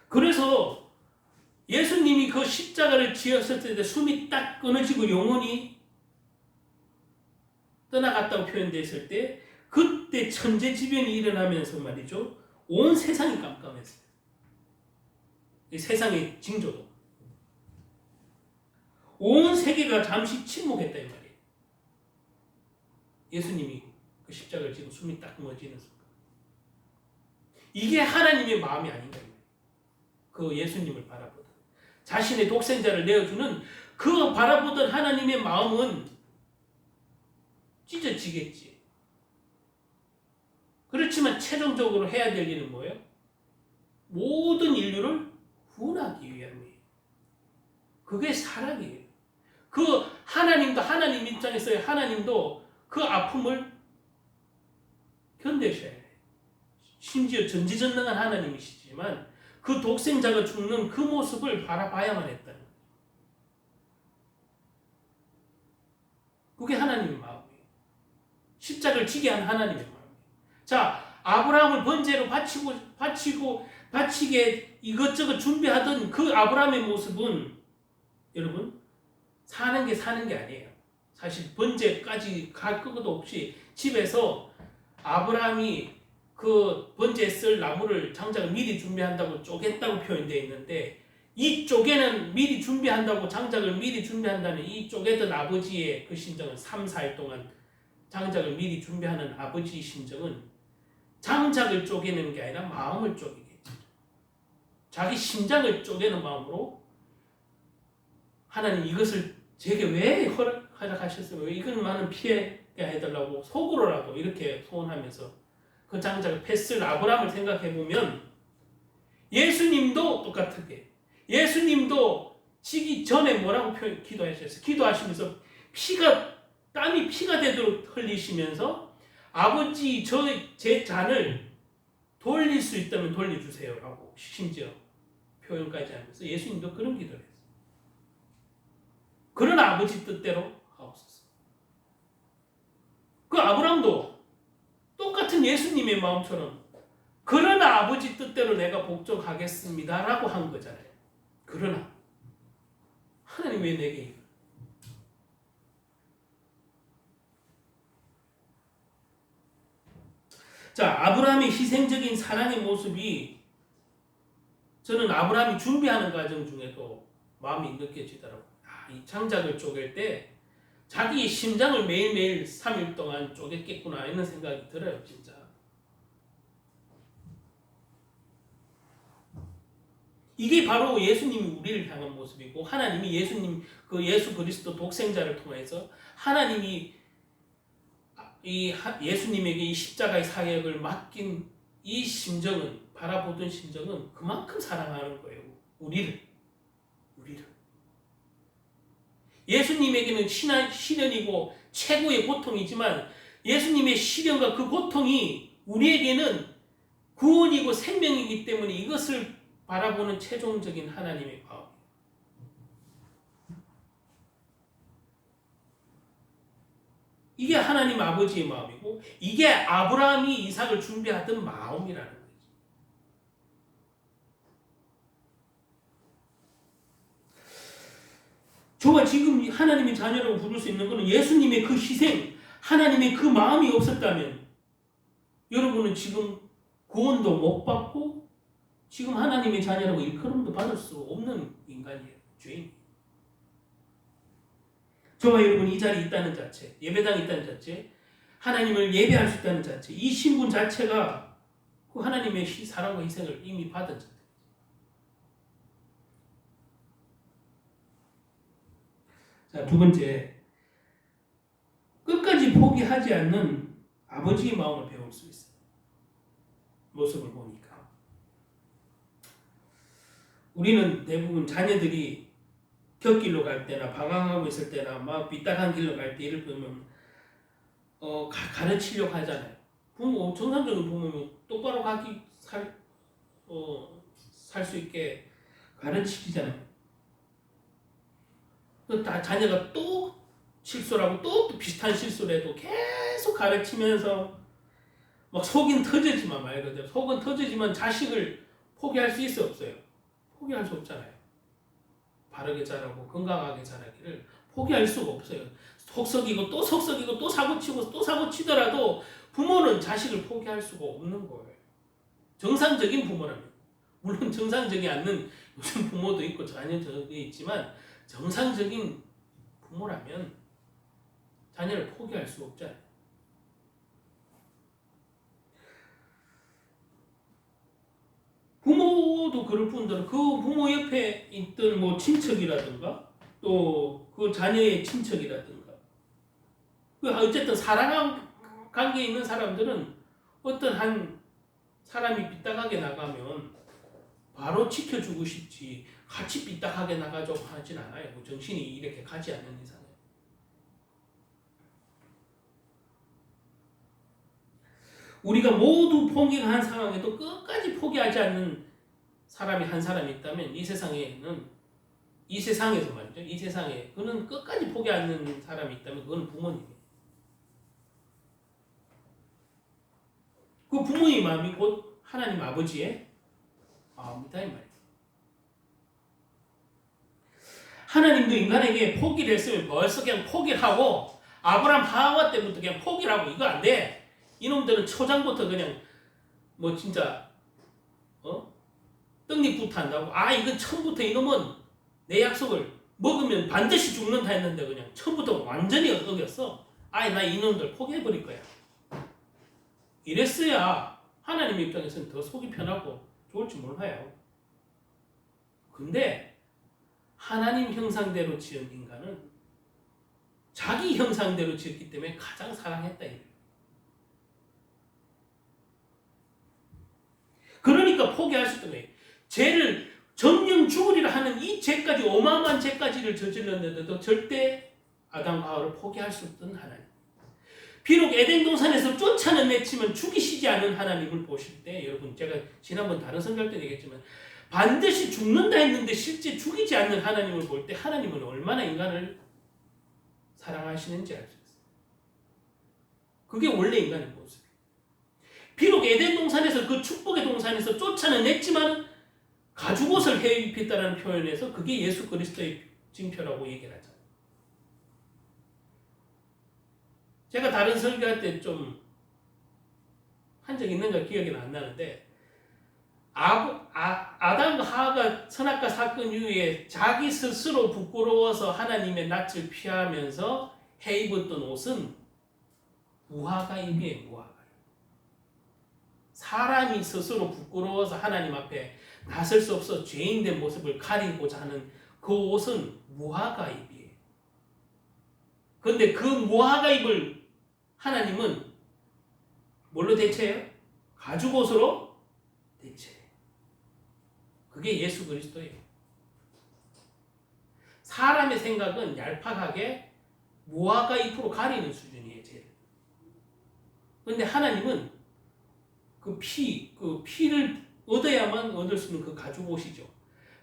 Speaker 1: 그래서 예수님이 그 십자가를 지었을 때 숨이 딱 끊어지고 영혼이 떠나갔다고 표현됐을 때 그때 천재지변이 일어나면서 말이죠. 온 세상이 깜깜했어요. 이 세상의 징조도. 온 세계가 잠시 침묵했다 이 말이에요. 예수님이 그 십자가를 지고 숨이 딱 멎이는 순간. 이게 하나님의 마음이 아닌가 이 말이에요. 그 예수님을 바라보던 자신의 독생자를 내어주는 그 바라보던 하나님의 마음은 찢어지겠지. 그렇지만 최종적으로 해야 될 일은 뭐예요? 모든 인류를 구원하기 위함이에요. 그게 사랑이에요. 그 하나님도 하나님 입장에서의 하나님도 그 아픔을 견뎌셔야 해요. 심지어 전지전능한 하나님이시지만 그 독생자가 죽는 그 모습을 바라봐야만 했다는 거예요. 그게 하나님의 마음이에요. 십자가를 지게 한 하나님의 마음이에요. 자, 아브라함을 번제로 바치게 이것저것 준비하던 그 아브라함의 모습은 여러분 사는 게 아니에요. 사실 번제까지 갈 것도 없이 집에서 아브라함이 그 번제에 쓸 나무를 장작을 미리 준비한다고 쪼갰다고 표현되어 있는데 이 쪼개는 미리 준비한다고 장작을 미리 준비한다는 이 쪼개던 아버지의 그 심정은 3, 4일 동안 장작을 미리 준비하는 아버지의 심정은 장작을 쪼개는 게 아니라 마음을 쪼개겠죠. 자기 심장을 쪼개는 마음으로 하나님 이것을 제게 왜 허락하셨어요? 왜 이건 많은 피해가 해달라고 속으로라도 이렇게 소원하면서 그 장작을 패스를 아브라함을 생각해보면 예수님도 똑같게 예수님도 지기 전에 뭐라고 기도하셨어요? 기도하시면서 땀이 피가 되도록 흘리시면서 아버지 제 잔을 돌릴 수 있다면 돌려주세요 라고 심지어 표현까지 하면서 예수님도 그런 기도를 했어요. 그러나 아버지 뜻대로 하옵소서. 그 아브라함도 똑같은 예수님의 마음처럼 그러나 아버지 뜻대로 내가 복종하겠습니다 라고 한 거잖아요. 그러나 하나님 왜 내게 자, 아브라함의 희생적인 사랑의 모습이 저는 아브라함이 준비하는 과정 중에도 마음이 느껴지더라고요. 이 장작을 쪼갤 때 자기의 심장을 매일매일 3일 동안 쪼갰겠구나 이런 생각이 들어요. 진짜. 이게 바로 예수님이 우리를 향한 모습이고 하나님이 예수 그리스도 독생자를 통해서 하나님이 예수님에게 이 십자가의 사역을 맡긴 이 심정은 바라보던 심정은 그만큼 사랑하는 거예요. 우리를. 예수님에게는 시련이고 최고의 고통이지만 예수님의 시련과 그 고통이 우리에게는 구원이고 생명이기 때문에 이것을 바라보는 최종적인 하나님의 마음. 이게 하나님 아버지의 마음이고 이게 아브라함이 이삭을 준비하던 마음이라는 거죠. 저가 지금 하나님의 자녀라고 부를 수 있는 것은 예수님의 그 희생, 하나님의 그 마음이 없었다면 여러분은 지금 구원도 못 받고 지금 하나님의 자녀라고 일컬음도 받을 수 없는 인간이에요. 죄인. 저와 여러분이 이 자리에 있다는 자체, 예배당에 있다는 자체, 하나님을 예배할 수 있다는 자체, 이 신분 자체가 그 하나님의 사랑과 희생을 이미 받은 자체. 자, 두 번째, 끝까지 포기하지 않는 아버지의 마음을 배울 수 있어요. 모습을 보니까. 우리는 대부분 자녀들이 곁길로 갈 때나 방황하고 있을 때나 막 삐딱한 길로 갈 때 이를 보면 가르치려고 하잖아요. 부모, 정상적인 부모는 똑바로 살 수 있게 가르치잖아요. 자녀가 또 실수를 하고 또 비슷한 실수를 해도 계속 가르치면서 막 속은 터지지만 말 그대로 속은 터지지만 자식을 포기할 수 있어 없어요? 포기할 수 없잖아요. 바르게 자라고 건강하게 자라기를 포기할 수가 없어요. 속썩이고 또 속썩이고 또 사고치고 또 사고치더라도 부모는 자식을 포기할 수가 없는 거예요. 정상적인 부모라면. 물론 정상적이 않는 요즘 부모도 있고 자녀도 있지만 정상적인 부모라면 자녀를 포기할 수 없잖아요. 부모도 그럴 뿐더러 그 부모 옆에 있던 뭐 친척이라든가 또 그 자녀의 친척이라든가 어쨌든 사랑한 관계에 있는 사람들은 어떤 한 사람이 삐딱하게 나가면 바로 지켜주고 싶지 같이 삐딱하게 나가자고 하진 않아요. 뭐 정신이 이렇게 가지 않는 이상은. 우리가 모두 포기한 상황에도 끝까지 포기하지 않는 사람이 한 사람이 있다면 이 세상에서 말이죠. 이 세상에 그는 끝까지 포기하지 않는 사람이 있다면 그건 부모님이에요. 그 부모의 마음이 곧 하나님 아버지의 마음이다 이 말이에요. 하나님도 인간에게 포기를 했으면 벌써 그냥 포기를 하고 아브라함 하와 때부터 그냥 포기를 하고 이거 안 돼. 이놈들은 초장부터 그냥 뭐 진짜 떡잎부터 한다고 이건 처음부터 이놈은 내 약속을 먹으면 반드시 죽는다 했는데 그냥 처음부터 완전히 어겼어. 나 이놈들 포기해버릴 거야. 이랬어야 하나님 입장에서는 더 속이 편하고 좋을지 몰라요. 근데 하나님 형상대로 지은 인간은 자기 형상대로 지었기 때문에 가장 사랑했다. 그러니까 포기할 수 있던 거예요. 죄를 정령 죽으리라 하는 이 죄까지 어마어마한 죄까지를 저질렀는데도 절대 아담과 하와를 포기할 수 없던 하나님. 비록 에덴 동산에서 쫓아내치면 죽이시지 않은 하나님을 보실 때 여러분 제가 지난번 다른 설교할 때 얘기했지만 반드시 죽는다 했는데 실제 죽이지 않는 하나님을 볼 때 하나님은 얼마나 인간을 사랑하시는지 알 수 있어요. 그게 원래 인간의 모습이에요. 비록 에덴 동산에서 그 축복의 동산에서 쫓아냈지만 가죽옷을 해입혔다는 표현에서 그게 예수 그리스도의 징표라고 얘기를 하잖아요. 제가 다른 설교할 때 좀 한 적 있는가 기억이 안 나는데 아담과 하와가 선악과 사건 이후에 자기 스스로 부끄러워서 하나님의 낯을 피하면서 해입었던 옷은 무화과잎이에요. 무화과. 사람이 스스로 부끄러워서 하나님 앞에 나설 수 없어 죄인된 모습을 가리고자 하는 그 옷은 무화과잎이에요. 그런데 그 무화과잎을 하나님은 뭘로 대체해요? 가죽옷으로 대체해요. 그게 예수 그리스도예요. 사람의 생각은 얄팍하게 무화과잎으로 가리는 수준이에요. 죄를. 그런데 하나님은 그 피를 얻어야만 얻을 수 있는 그 가죽옷이죠.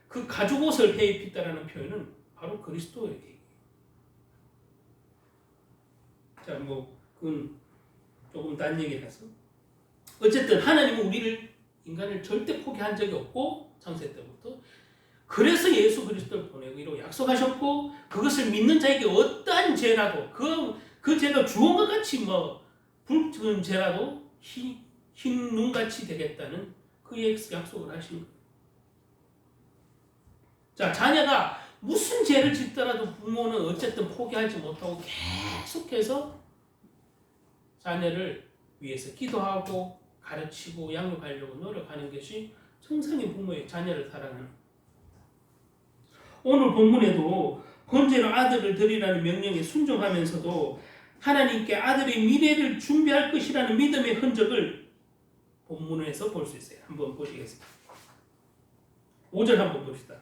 Speaker 1: 그 가죽옷을 해 입혔다라는 표현은 바로 그리스도에게. 자, 뭐 그건 조금 딴 얘기라서 어쨌든 하나님은 인간을 절대 포기한 적이 없고 창세 때부터. 그래서 예수 그리스도를 보내기로 약속하셨고 그것을 믿는 자에게 어떠한 죄라도 그 죄가 주홍과 같이 붉은 죄라도 흰 눈같이 되겠다는 그 약속을 하신 거예요. 자, 자녀가 무슨 죄를 짓더라도 부모는 어쨌든 포기하지 못하고 계속해서 자녀를 위해서 기도하고 가르치고 양육하려고 노력하는 것이 정상인 부모의 자녀를 사랑하는. 오늘 본문에도 번제로 아들을 드리라는 명령에 순종하면서도 하나님께 아들의 미래를 준비할 것이라는 믿음의 흔적을 본문에서 볼 수 있어요. 한번 보시겠습니다. 5절 한번 봅시다.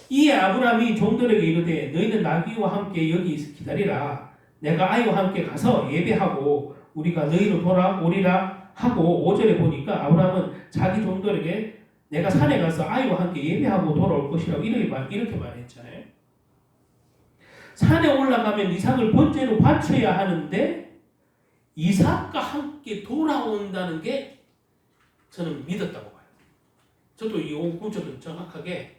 Speaker 1: 이에 아브라함이 종들에게 이르되 너희는 나귀와 함께 여기 기다리라. 내가 아이와 함께 가서 예배하고 우리가 너희로 돌아오리라 하고 5절에 보니까 아브라함은 자기 종들에게 내가 산에 가서 아이와 함께 예배하고 돌아올 것이라고 이렇게 말했잖아요. 산에 올라가면 이삭을 번제로 바쳐야 하는데 이삭과 함께 돌아온다는 게 저는 믿었다고 봐요. 저도 이 구절은 정확하게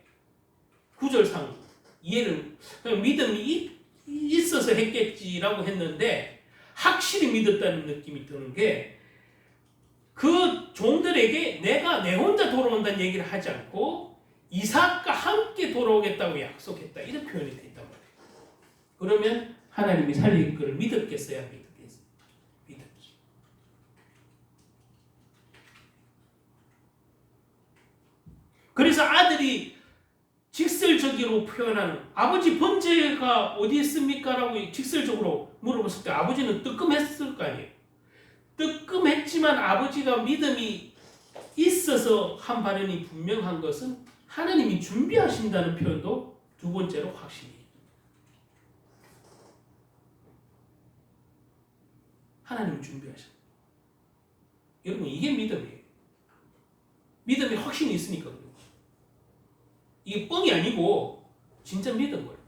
Speaker 1: 구절상 이해를 그냥 믿음이 있어서 했겠지라고 했는데 확실히 믿었다는 느낌이 드는 게 그 종들에게 내가 내 혼자 돌아온다는 얘기를 하지 않고 이삭과 함께 돌아오겠다고 약속했다. 이런 표현이 돼 있단 말이에요. 그러면 하나님이 살릴 것을 믿었겠어야 믿었겠어요. 믿었지. 그래서 아들이 직설적으로 표현하는 아버지 번제가 어디 있습니까? 라고 직설적으로 물어봤을 때 아버지는 뜨끔했을 거 아니에요. 뜨끔했지만 아버지가 믿음이 있어서 한 발언이 분명한 것은 하나님이 준비하신다는 표현도 두 번째로 확실히. 하나님이 준비하신다. 여러분 이게 믿음이에요. 믿음에 확신이 있으니까 그래요. 이게 뻥이 아니고 진짜 믿은 거예요.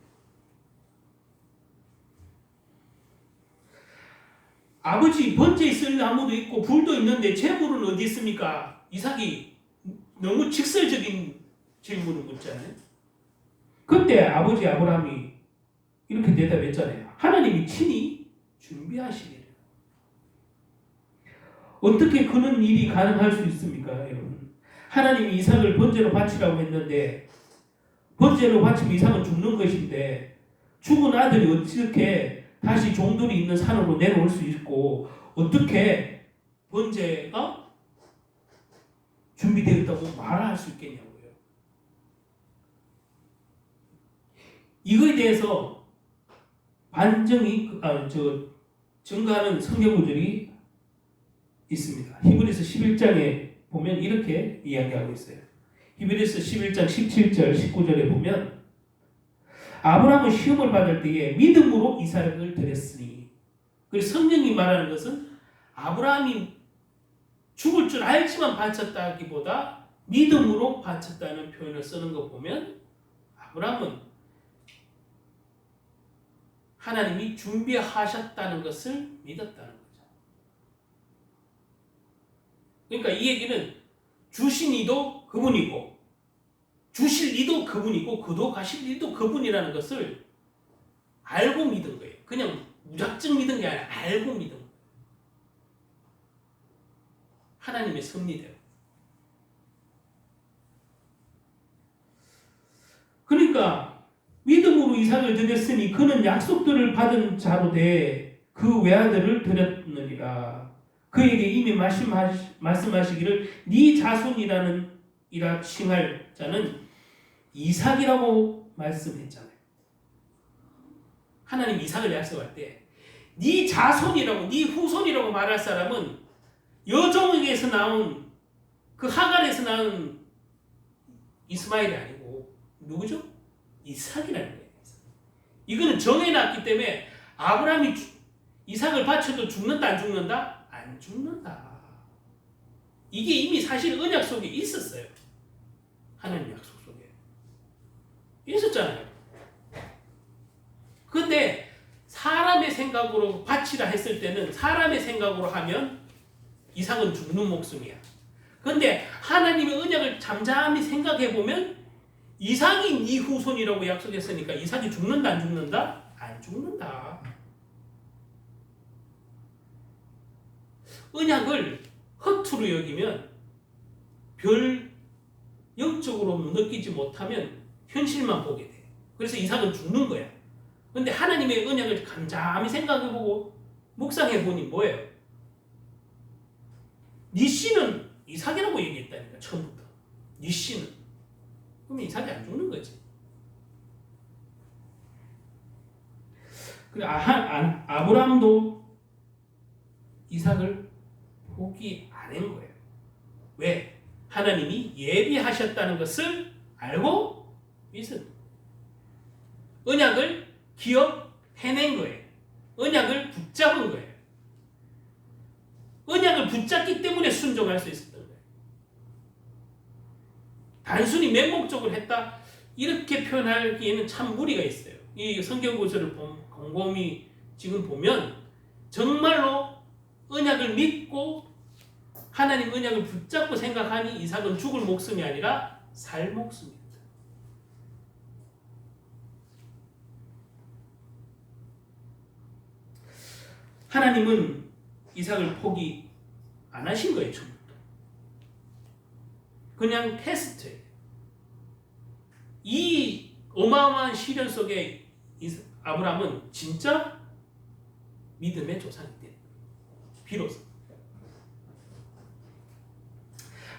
Speaker 1: 아버지 번제에 쓸 나무도 있고 불도 있는데 제물은 어디 있습니까? 이삭이 너무 직설적인 질문을 묻잖아요. 그때 아버지 아브라함이 이렇게 대답했잖아요. 하나님이 친히 준비하시기를. 어떻게 그런 일이 가능할 수 있습니까, 여러분? 하나님이 이삭을 번제로 바치라고 했는데 번제로 바치면 이삭은 죽는 것인데 죽은 아들이 어떻게 다시 종들이 있는 산으로 내려올 수 있고 어떻게 번제가 준비되었다고 말할 수 있겠냐고요. 이거에 대해서 증거하는 성경 구절이 있습니다. 히브리서 11장에 보면 이렇게 이야기하고 있어요. 히브리서 11장 17절 19절에 보면 아브라함은 시험을 받을 때에 믿음으로 이삭을 드렸으니. 그래서 성경이 말하는 것은 아브라함이 죽을 줄 알지만 바쳤다기보다 믿음으로 바쳤다는 표현을 쓰는 거 보면 아브라함은 하나님이 준비하셨다는 것을 믿었다는 거죠. 그러니까 이 얘기는 주신 이도 그분이고 주실 이도 그분이고 그도 가실 이도 그분이라는 것을 알고 믿은 거예요. 그냥 무작정 믿은 게 아니라 알고 믿은 거예요. 하나님의 섭리대로. 그러니까 믿음으로 이삭을 드렸으니 그는 약속들을 받은 자로 돼 그 외아들을 드렸느니라. 그에게 이미 말씀하시기를 네 자손이라는 이라 칭할 자는 이삭이라고 말씀했잖아요. 하나님 이삭을 약속할 때 네 자손이라고 네 후손이라고 말할 사람은 여종에게서 나온 그 하갈에서 나온 이스마엘이 아니고 누구죠? 이삭이라는 거예요. 이거는 정해놨기 때문에 아브라함이 이삭을 바쳐도 죽는다 안 죽는다? 안 죽는다. 이게 이미 사실 언약 속에 있었어요. 하나님 약속 속에 있었잖아요. 근데 사람의 생각으로 바치라 했을 때는 사람의 생각으로 하면 이삭은 죽는 목숨이야. 근데 하나님의 언약을 잠잠히 생각해 보면 이삭이 네 후손이라고 약속했으니까 이삭이 죽는다 안 죽는다? 안 죽는다. 언약을 허투루 여기면 별 영적으로 느끼지 못하면 현실만 보게 돼. 그래서 이삭은 죽는 거야. 근데 하나님의 언약을 잠잠히 생각해보고 묵상해보니 뭐예요? 네 씨는 이삭이라고 얘기했다니까 처음부터. 네 씨는. 그러면 이삭이 안 죽는 거지. 그래 아브라함도 이삭을 포기 안 한 거예요. 왜? 하나님이 예비하셨다는 것을 알고 있었던 언약을 기억해낸 거예요. 언약을 붙잡은 거예요. 언약을 붙잡기 때문에 순종할 수 있었던 거예요. 단순히 맹목적으로 했다 이렇게 표현하기에는 참 무리가 있어요. 이 성경 구절을 곰곰이 지금 보면 정말로 언약을 믿고 하나님 언약을 붙잡고 생각하니 이삭은 죽을 목숨이 아니라 살 목숨입니다. 하나님은 이삭을 포기 안 하신 거예요. 처음부터. 그냥 테스트예요. 이 어마어마한 시련 속에 아브라함은 진짜 믿음의 조상이 됐다. 비로소.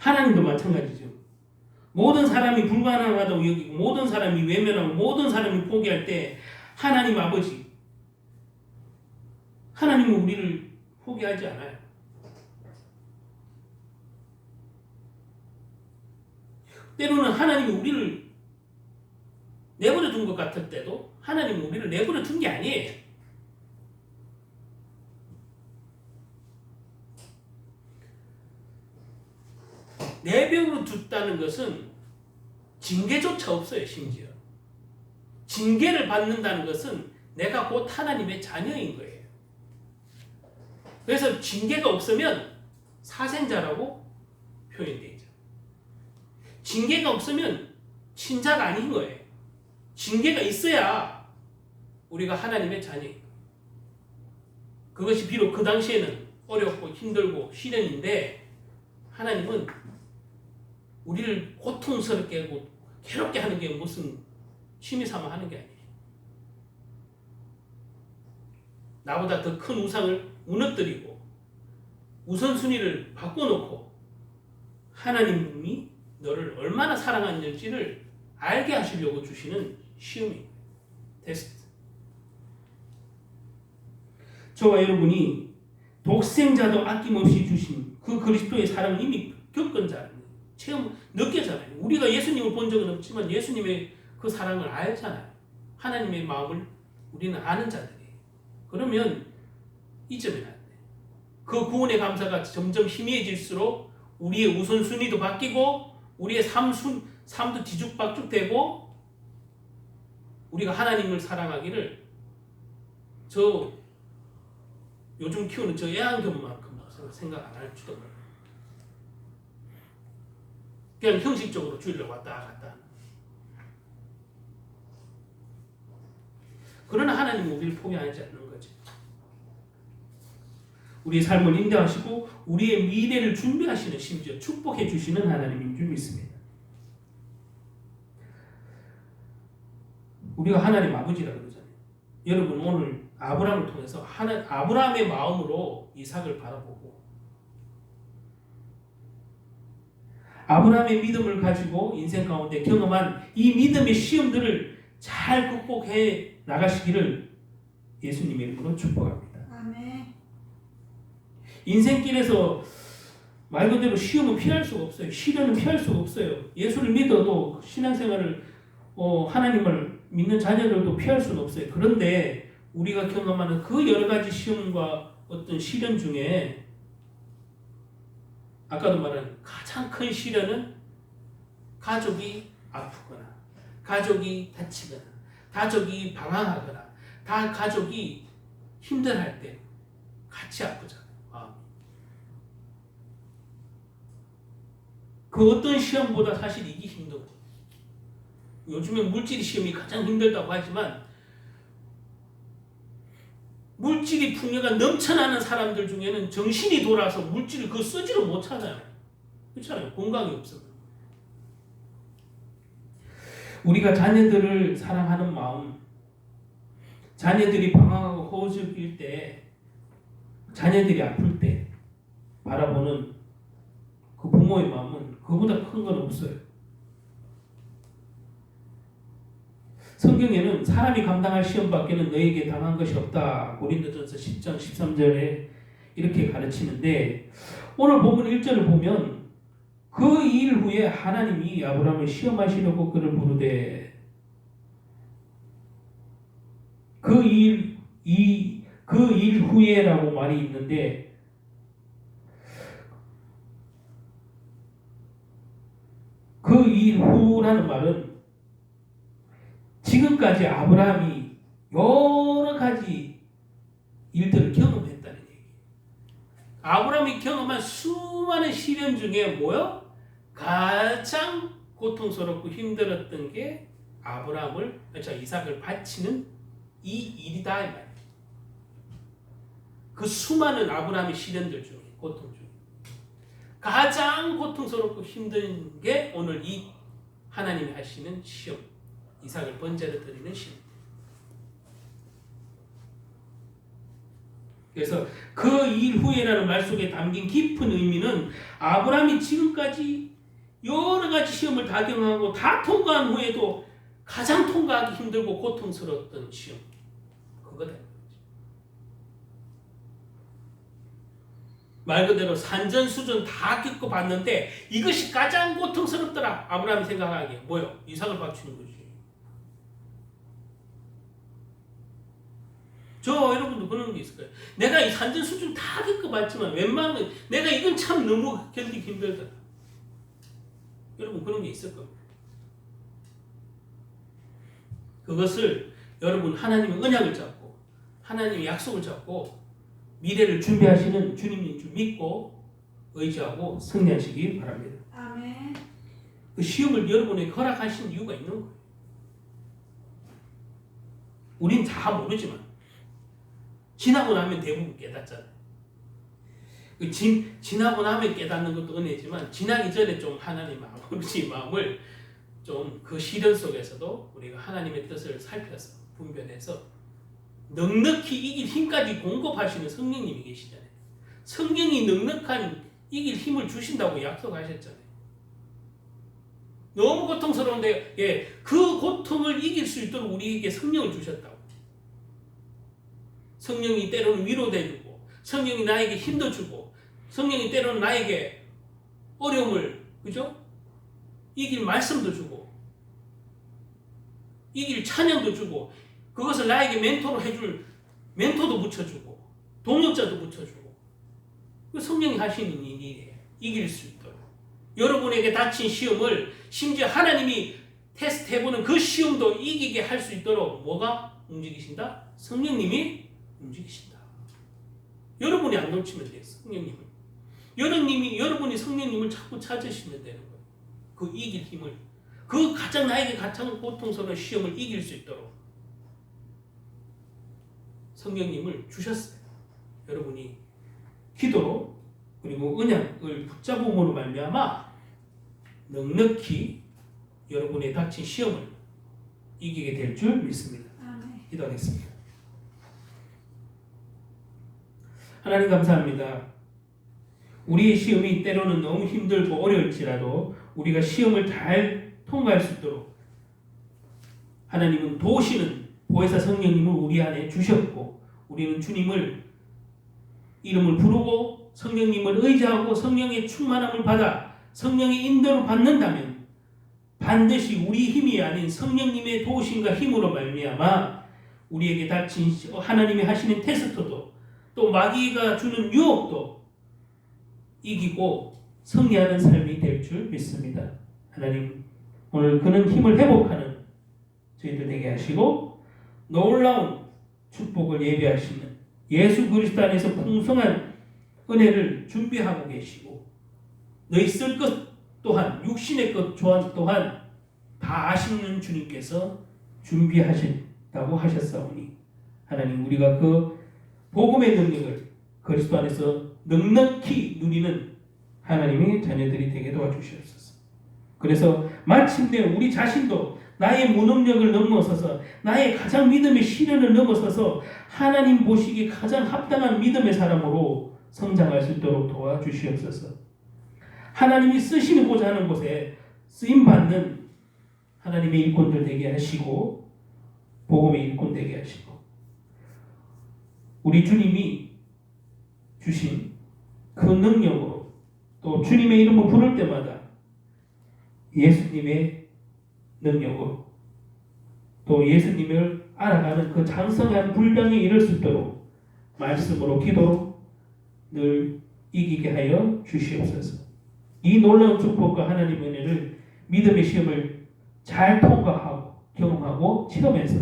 Speaker 1: 하나님도 마찬가지죠. 모든 사람이 불가능하다고 여기고 모든 사람이 외면하고 모든 사람이 포기할 때 하나님 아버지 하나님은 우리를 포기하지 않아요. 때로는 하나님이 우리를 내버려 둔 것 같을 때도 하나님은 우리를 내버려 둔 게 아니에요. 내버려 뒀다는 것은 징계조차 없어요. 심지어 징계를 받는다는 것은 내가 곧 하나님의 자녀인 거예요. 그래서 징계가 없으면 사생자라고 표현되죠. 징계가 없으면 친자가 아닌 거예요. 징계가 있어야 우리가 하나님의 자녀예요. 그것이 비록 그 당시에는 어렵고 힘들고 시련인데 하나님은 우리를 고통스럽게 하고 괴롭게 하는 게 무슨 취미삼아 하는 게 아니에요. 나보다 더 큰 우상을 무너뜨리고 우선순위를 바꿔놓고 하나님이 너를 얼마나 사랑하는지를 알게 하시려고 주시는 시험이에요. 테스트. 저와 여러분이 독생자도 아낌없이 주신 그 그리스도의 사랑을 이미 겪은 자예요. 체험 느꼈잖아요. 우리가 예수님을 본 적은 없지만 예수님의 그 사랑을 알잖아요. 하나님의 마음을 우리는 아는 자들이에요. 그러면 잊으면 안 돼. 그 구원의 감사가 점점 희미해질수록 우리의 우선순위도 바뀌고 우리의 삶도 뒤죽박죽되고 우리가 하나님을 사랑하기를 저 요즘 키우는 저 애완견만큼 생각 안 할지도 몰라요. 그냥 형식적으로 주일로 왔다 갔다. 그러나 하나님은 우리를 포기하지 않는 거지. 우리의 삶을 인도하시고 우리의 미래를 준비하시는 심지어 축복해 주시는 하나님인 줄 믿습니다. 우리가 하나님 아버지라고 그러잖아요. 여러분 오늘 아브라함을 통해서 아브라함의 마음으로 이삭을 바라보고 아브라함의 믿음을 가지고 인생 가운데 경험한 이 믿음의 시험들을 잘 극복해 나가시기를 예수님의 이름으로 축복합니다.
Speaker 2: 아멘.
Speaker 1: 인생길에서 말 그대로 시험은 피할 수가 없어요. 시련은 피할 수가 없어요. 예수를 믿어도 신앙생활을 하나님을 믿는 자녀들도 피할 수는 없어요. 그런데 우리가 경험하는 그 여러 가지 시험과 어떤 시련 중에 아까도 말한 가장 큰 시련은 가족이 아프거나 가족이 다치거나 가족이 방황하거나 다 가족이 힘들할 때 같이 아프잖아요. 그 어떤 시험보다 사실 이게 힘든 거예요. 요즘에 물질 시험이 가장 힘들다고 하지만 물질이 풍요가 넘쳐나는 사람들 중에는 정신이 돌아서 물질을 그 쓰지를 못하잖아요. 그렇잖아요. 건강이 없어. 우리가 자녀들을 사랑하는 마음, 자녀들이 방황하고 허우적일 때, 자녀들이 아플 때 바라보는 그 부모의 마음은 그보다 큰 건 없어요. 성경에는 사람이 감당할 시험밖에는 너에게 당한 것이 없다. 고린도전서 10장 13절에 이렇게 가르치는데 오늘 본문 1절을 보면 그 일 후에 하나님이 아브라함을 시험하시려고 그를 부르되 그 일 후에라고 말이 있는데 그 일 후라는 말은 지금까지 아브라함이 여러 가지 일들을 경험했다는 얘기예요. 아브라함이 경험한 수많은 시련 중에 뭐요? 가장 고통스럽고 힘들었던 게 아브라함을, 이삭을 바치는 이 일이다 이 말이에요. 그 수많은 아브라함의 시련들 중에, 고통 중에 가장 고통스럽고 힘든 게 오늘 이 하나님이 하시는 시험, 이삭을 번제로 드리는 시험. 그래서 그 일 후에라는 말 속에 담긴 깊은 의미는 아브라함이 지금까지 여러 가지 시험을 다 경험하고 다 통과한 후에도 가장 통과하기 힘들고 고통스러웠던 시험. 그거다. 말 그대로 산전수전 다 겪어봤는데 이것이 가장 고통스럽더라. 아브라함이 생각하기에 뭐요? 이삭을 바치는 거지. 여러분도 그런 게 있을 거예요. 내가 이 산전수전 다 겪어봤지만 웬만하면 내가 이건 참 너무 견디기 힘들다. 여러분 그런 게 있을 겁니다. 그것을 여러분 하나님의 언약을 잡고 하나님의 약속을 잡고 미래를 준비하시는 주님인 줄 믿고 의지하고 승리하시기 바랍니다.
Speaker 2: 아멘.
Speaker 1: 그 시험을 여러분에게 허락하신 이유가 있는 거예요. 우린 다 모르지만 지나고 나면 대부분 깨닫잖아요. 지나고 나면 깨닫는 것도 은혜지만 지나기 전에 좀 하나님 아버지 마음을 좀 그 시련 속에서도 우리가 하나님의 뜻을 살펴서 분별해서 넉넉히 이길 힘까지 공급하시는 성령님이 계시잖아요. 성령이 넉넉한 이길 힘을 주신다고 약속하셨잖아요. 너무 고통스러운데 그 고통을 이길 수 있도록 우리에게 성령을 주셨다고. 성령이 때로는 위로도 해주고 성령이 나에게 힘도 주고 성령이 때로는 나에게 어려움을 그죠? 이길 말씀도 주고 이길 찬양도 주고 그것을 나에게 멘토로 해줄 멘토도 붙여주고 동역자도 붙여주고 그 성령이 하시는 일이에요. 이길 수 있도록 여러분에게 닥친 시험을 심지어 하나님이 테스트해보는 그 시험도 이기게 할 수 있도록 뭐가 움직이신다? 성령님이 움직이신다. 여러분이 안 놓치면 돼요. 성령님을. 여러분이 성령님을 자꾸 찾으시면 되는 거예요. 그 이길 힘을. 그 가장 나에게 가장 고통스러운 시험을 이길 수 있도록 성령님을 주셨어요. 여러분이 기도로 그리고 언약을 붙잡음으로 말미암아 넉넉히 여러분의 닥친 시험을 이기게 될 줄 믿습니다. 기도하겠습니다. 하나님 감사합니다. 우리의 시험이 때로는 너무 힘들고 어려울지라도 우리가 시험을 잘 통과할 수 있도록 하나님은 도우시는 보혜사 성령님을 우리 안에 주셨고 우리는 주님을 이름을 부르고 성령님을 의지하고 성령의 충만함을 받아 성령의 인도를 받는다면 반드시 우리 힘이 아닌 성령님의 도우심과 힘으로 말미암아 우리에게 닥친 하나님이 하시는 테스트도 또 마귀가 주는 유혹도 이기고 승리하는 삶이 될 줄 믿습니다. 하나님 오늘 그는 힘을 회복하는 저희들 되게 하시고 놀라운 축복을 예비하시는 예수 그리스도 안에서 풍성한 은혜를 준비하고 계시고 너희 쓸 것 또한 육신의 것 또한 다 아시는 주님께서 준비하신다고 하셨사오니 하나님 우리가 그 복음의 능력을 그리스도 안에서 넉넉히 누리는 하나님의 자녀들이 되게 도와주시옵소서. 그래서 마침내 우리 자신도 나의 무능력을 넘어서서 나의 가장 믿음의 시련을 넘어서서 하나님 보시기에 가장 합당한 믿음의 사람으로 성장할 수 있도록 도와주시옵소서. 하나님이 쓰시고자 하는 곳에 쓰임받는 하나님의 일꾼들 되게 하시고 복음의 일꾼 되게 하시고 우리 주님이 주신 그 능력으로 또 주님의 이름을 부를 때마다 예수님의 능력으로 또 예수님을 알아가는 그 장성한 분량에 이를 수 있도록 말씀으로 기도로 늘 이기게 하여 주시옵소서. 이 놀라운 축복과 하나님의 은혜를 믿음의 시험을 잘 통과하고 경험하고 체험해서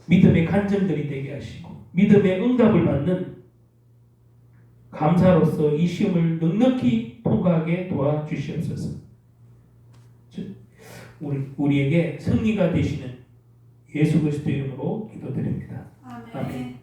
Speaker 1: 믿음의 간증들이 되게 하시고 믿음의 응답을 받는 감사로서 이 시험을 넉넉히 통과하게 도와주시옵소서. 우리에게 승리가 되시는 예수 그리스도 이름으로 기도드립니다.
Speaker 2: 아멘.
Speaker 1: 아멘.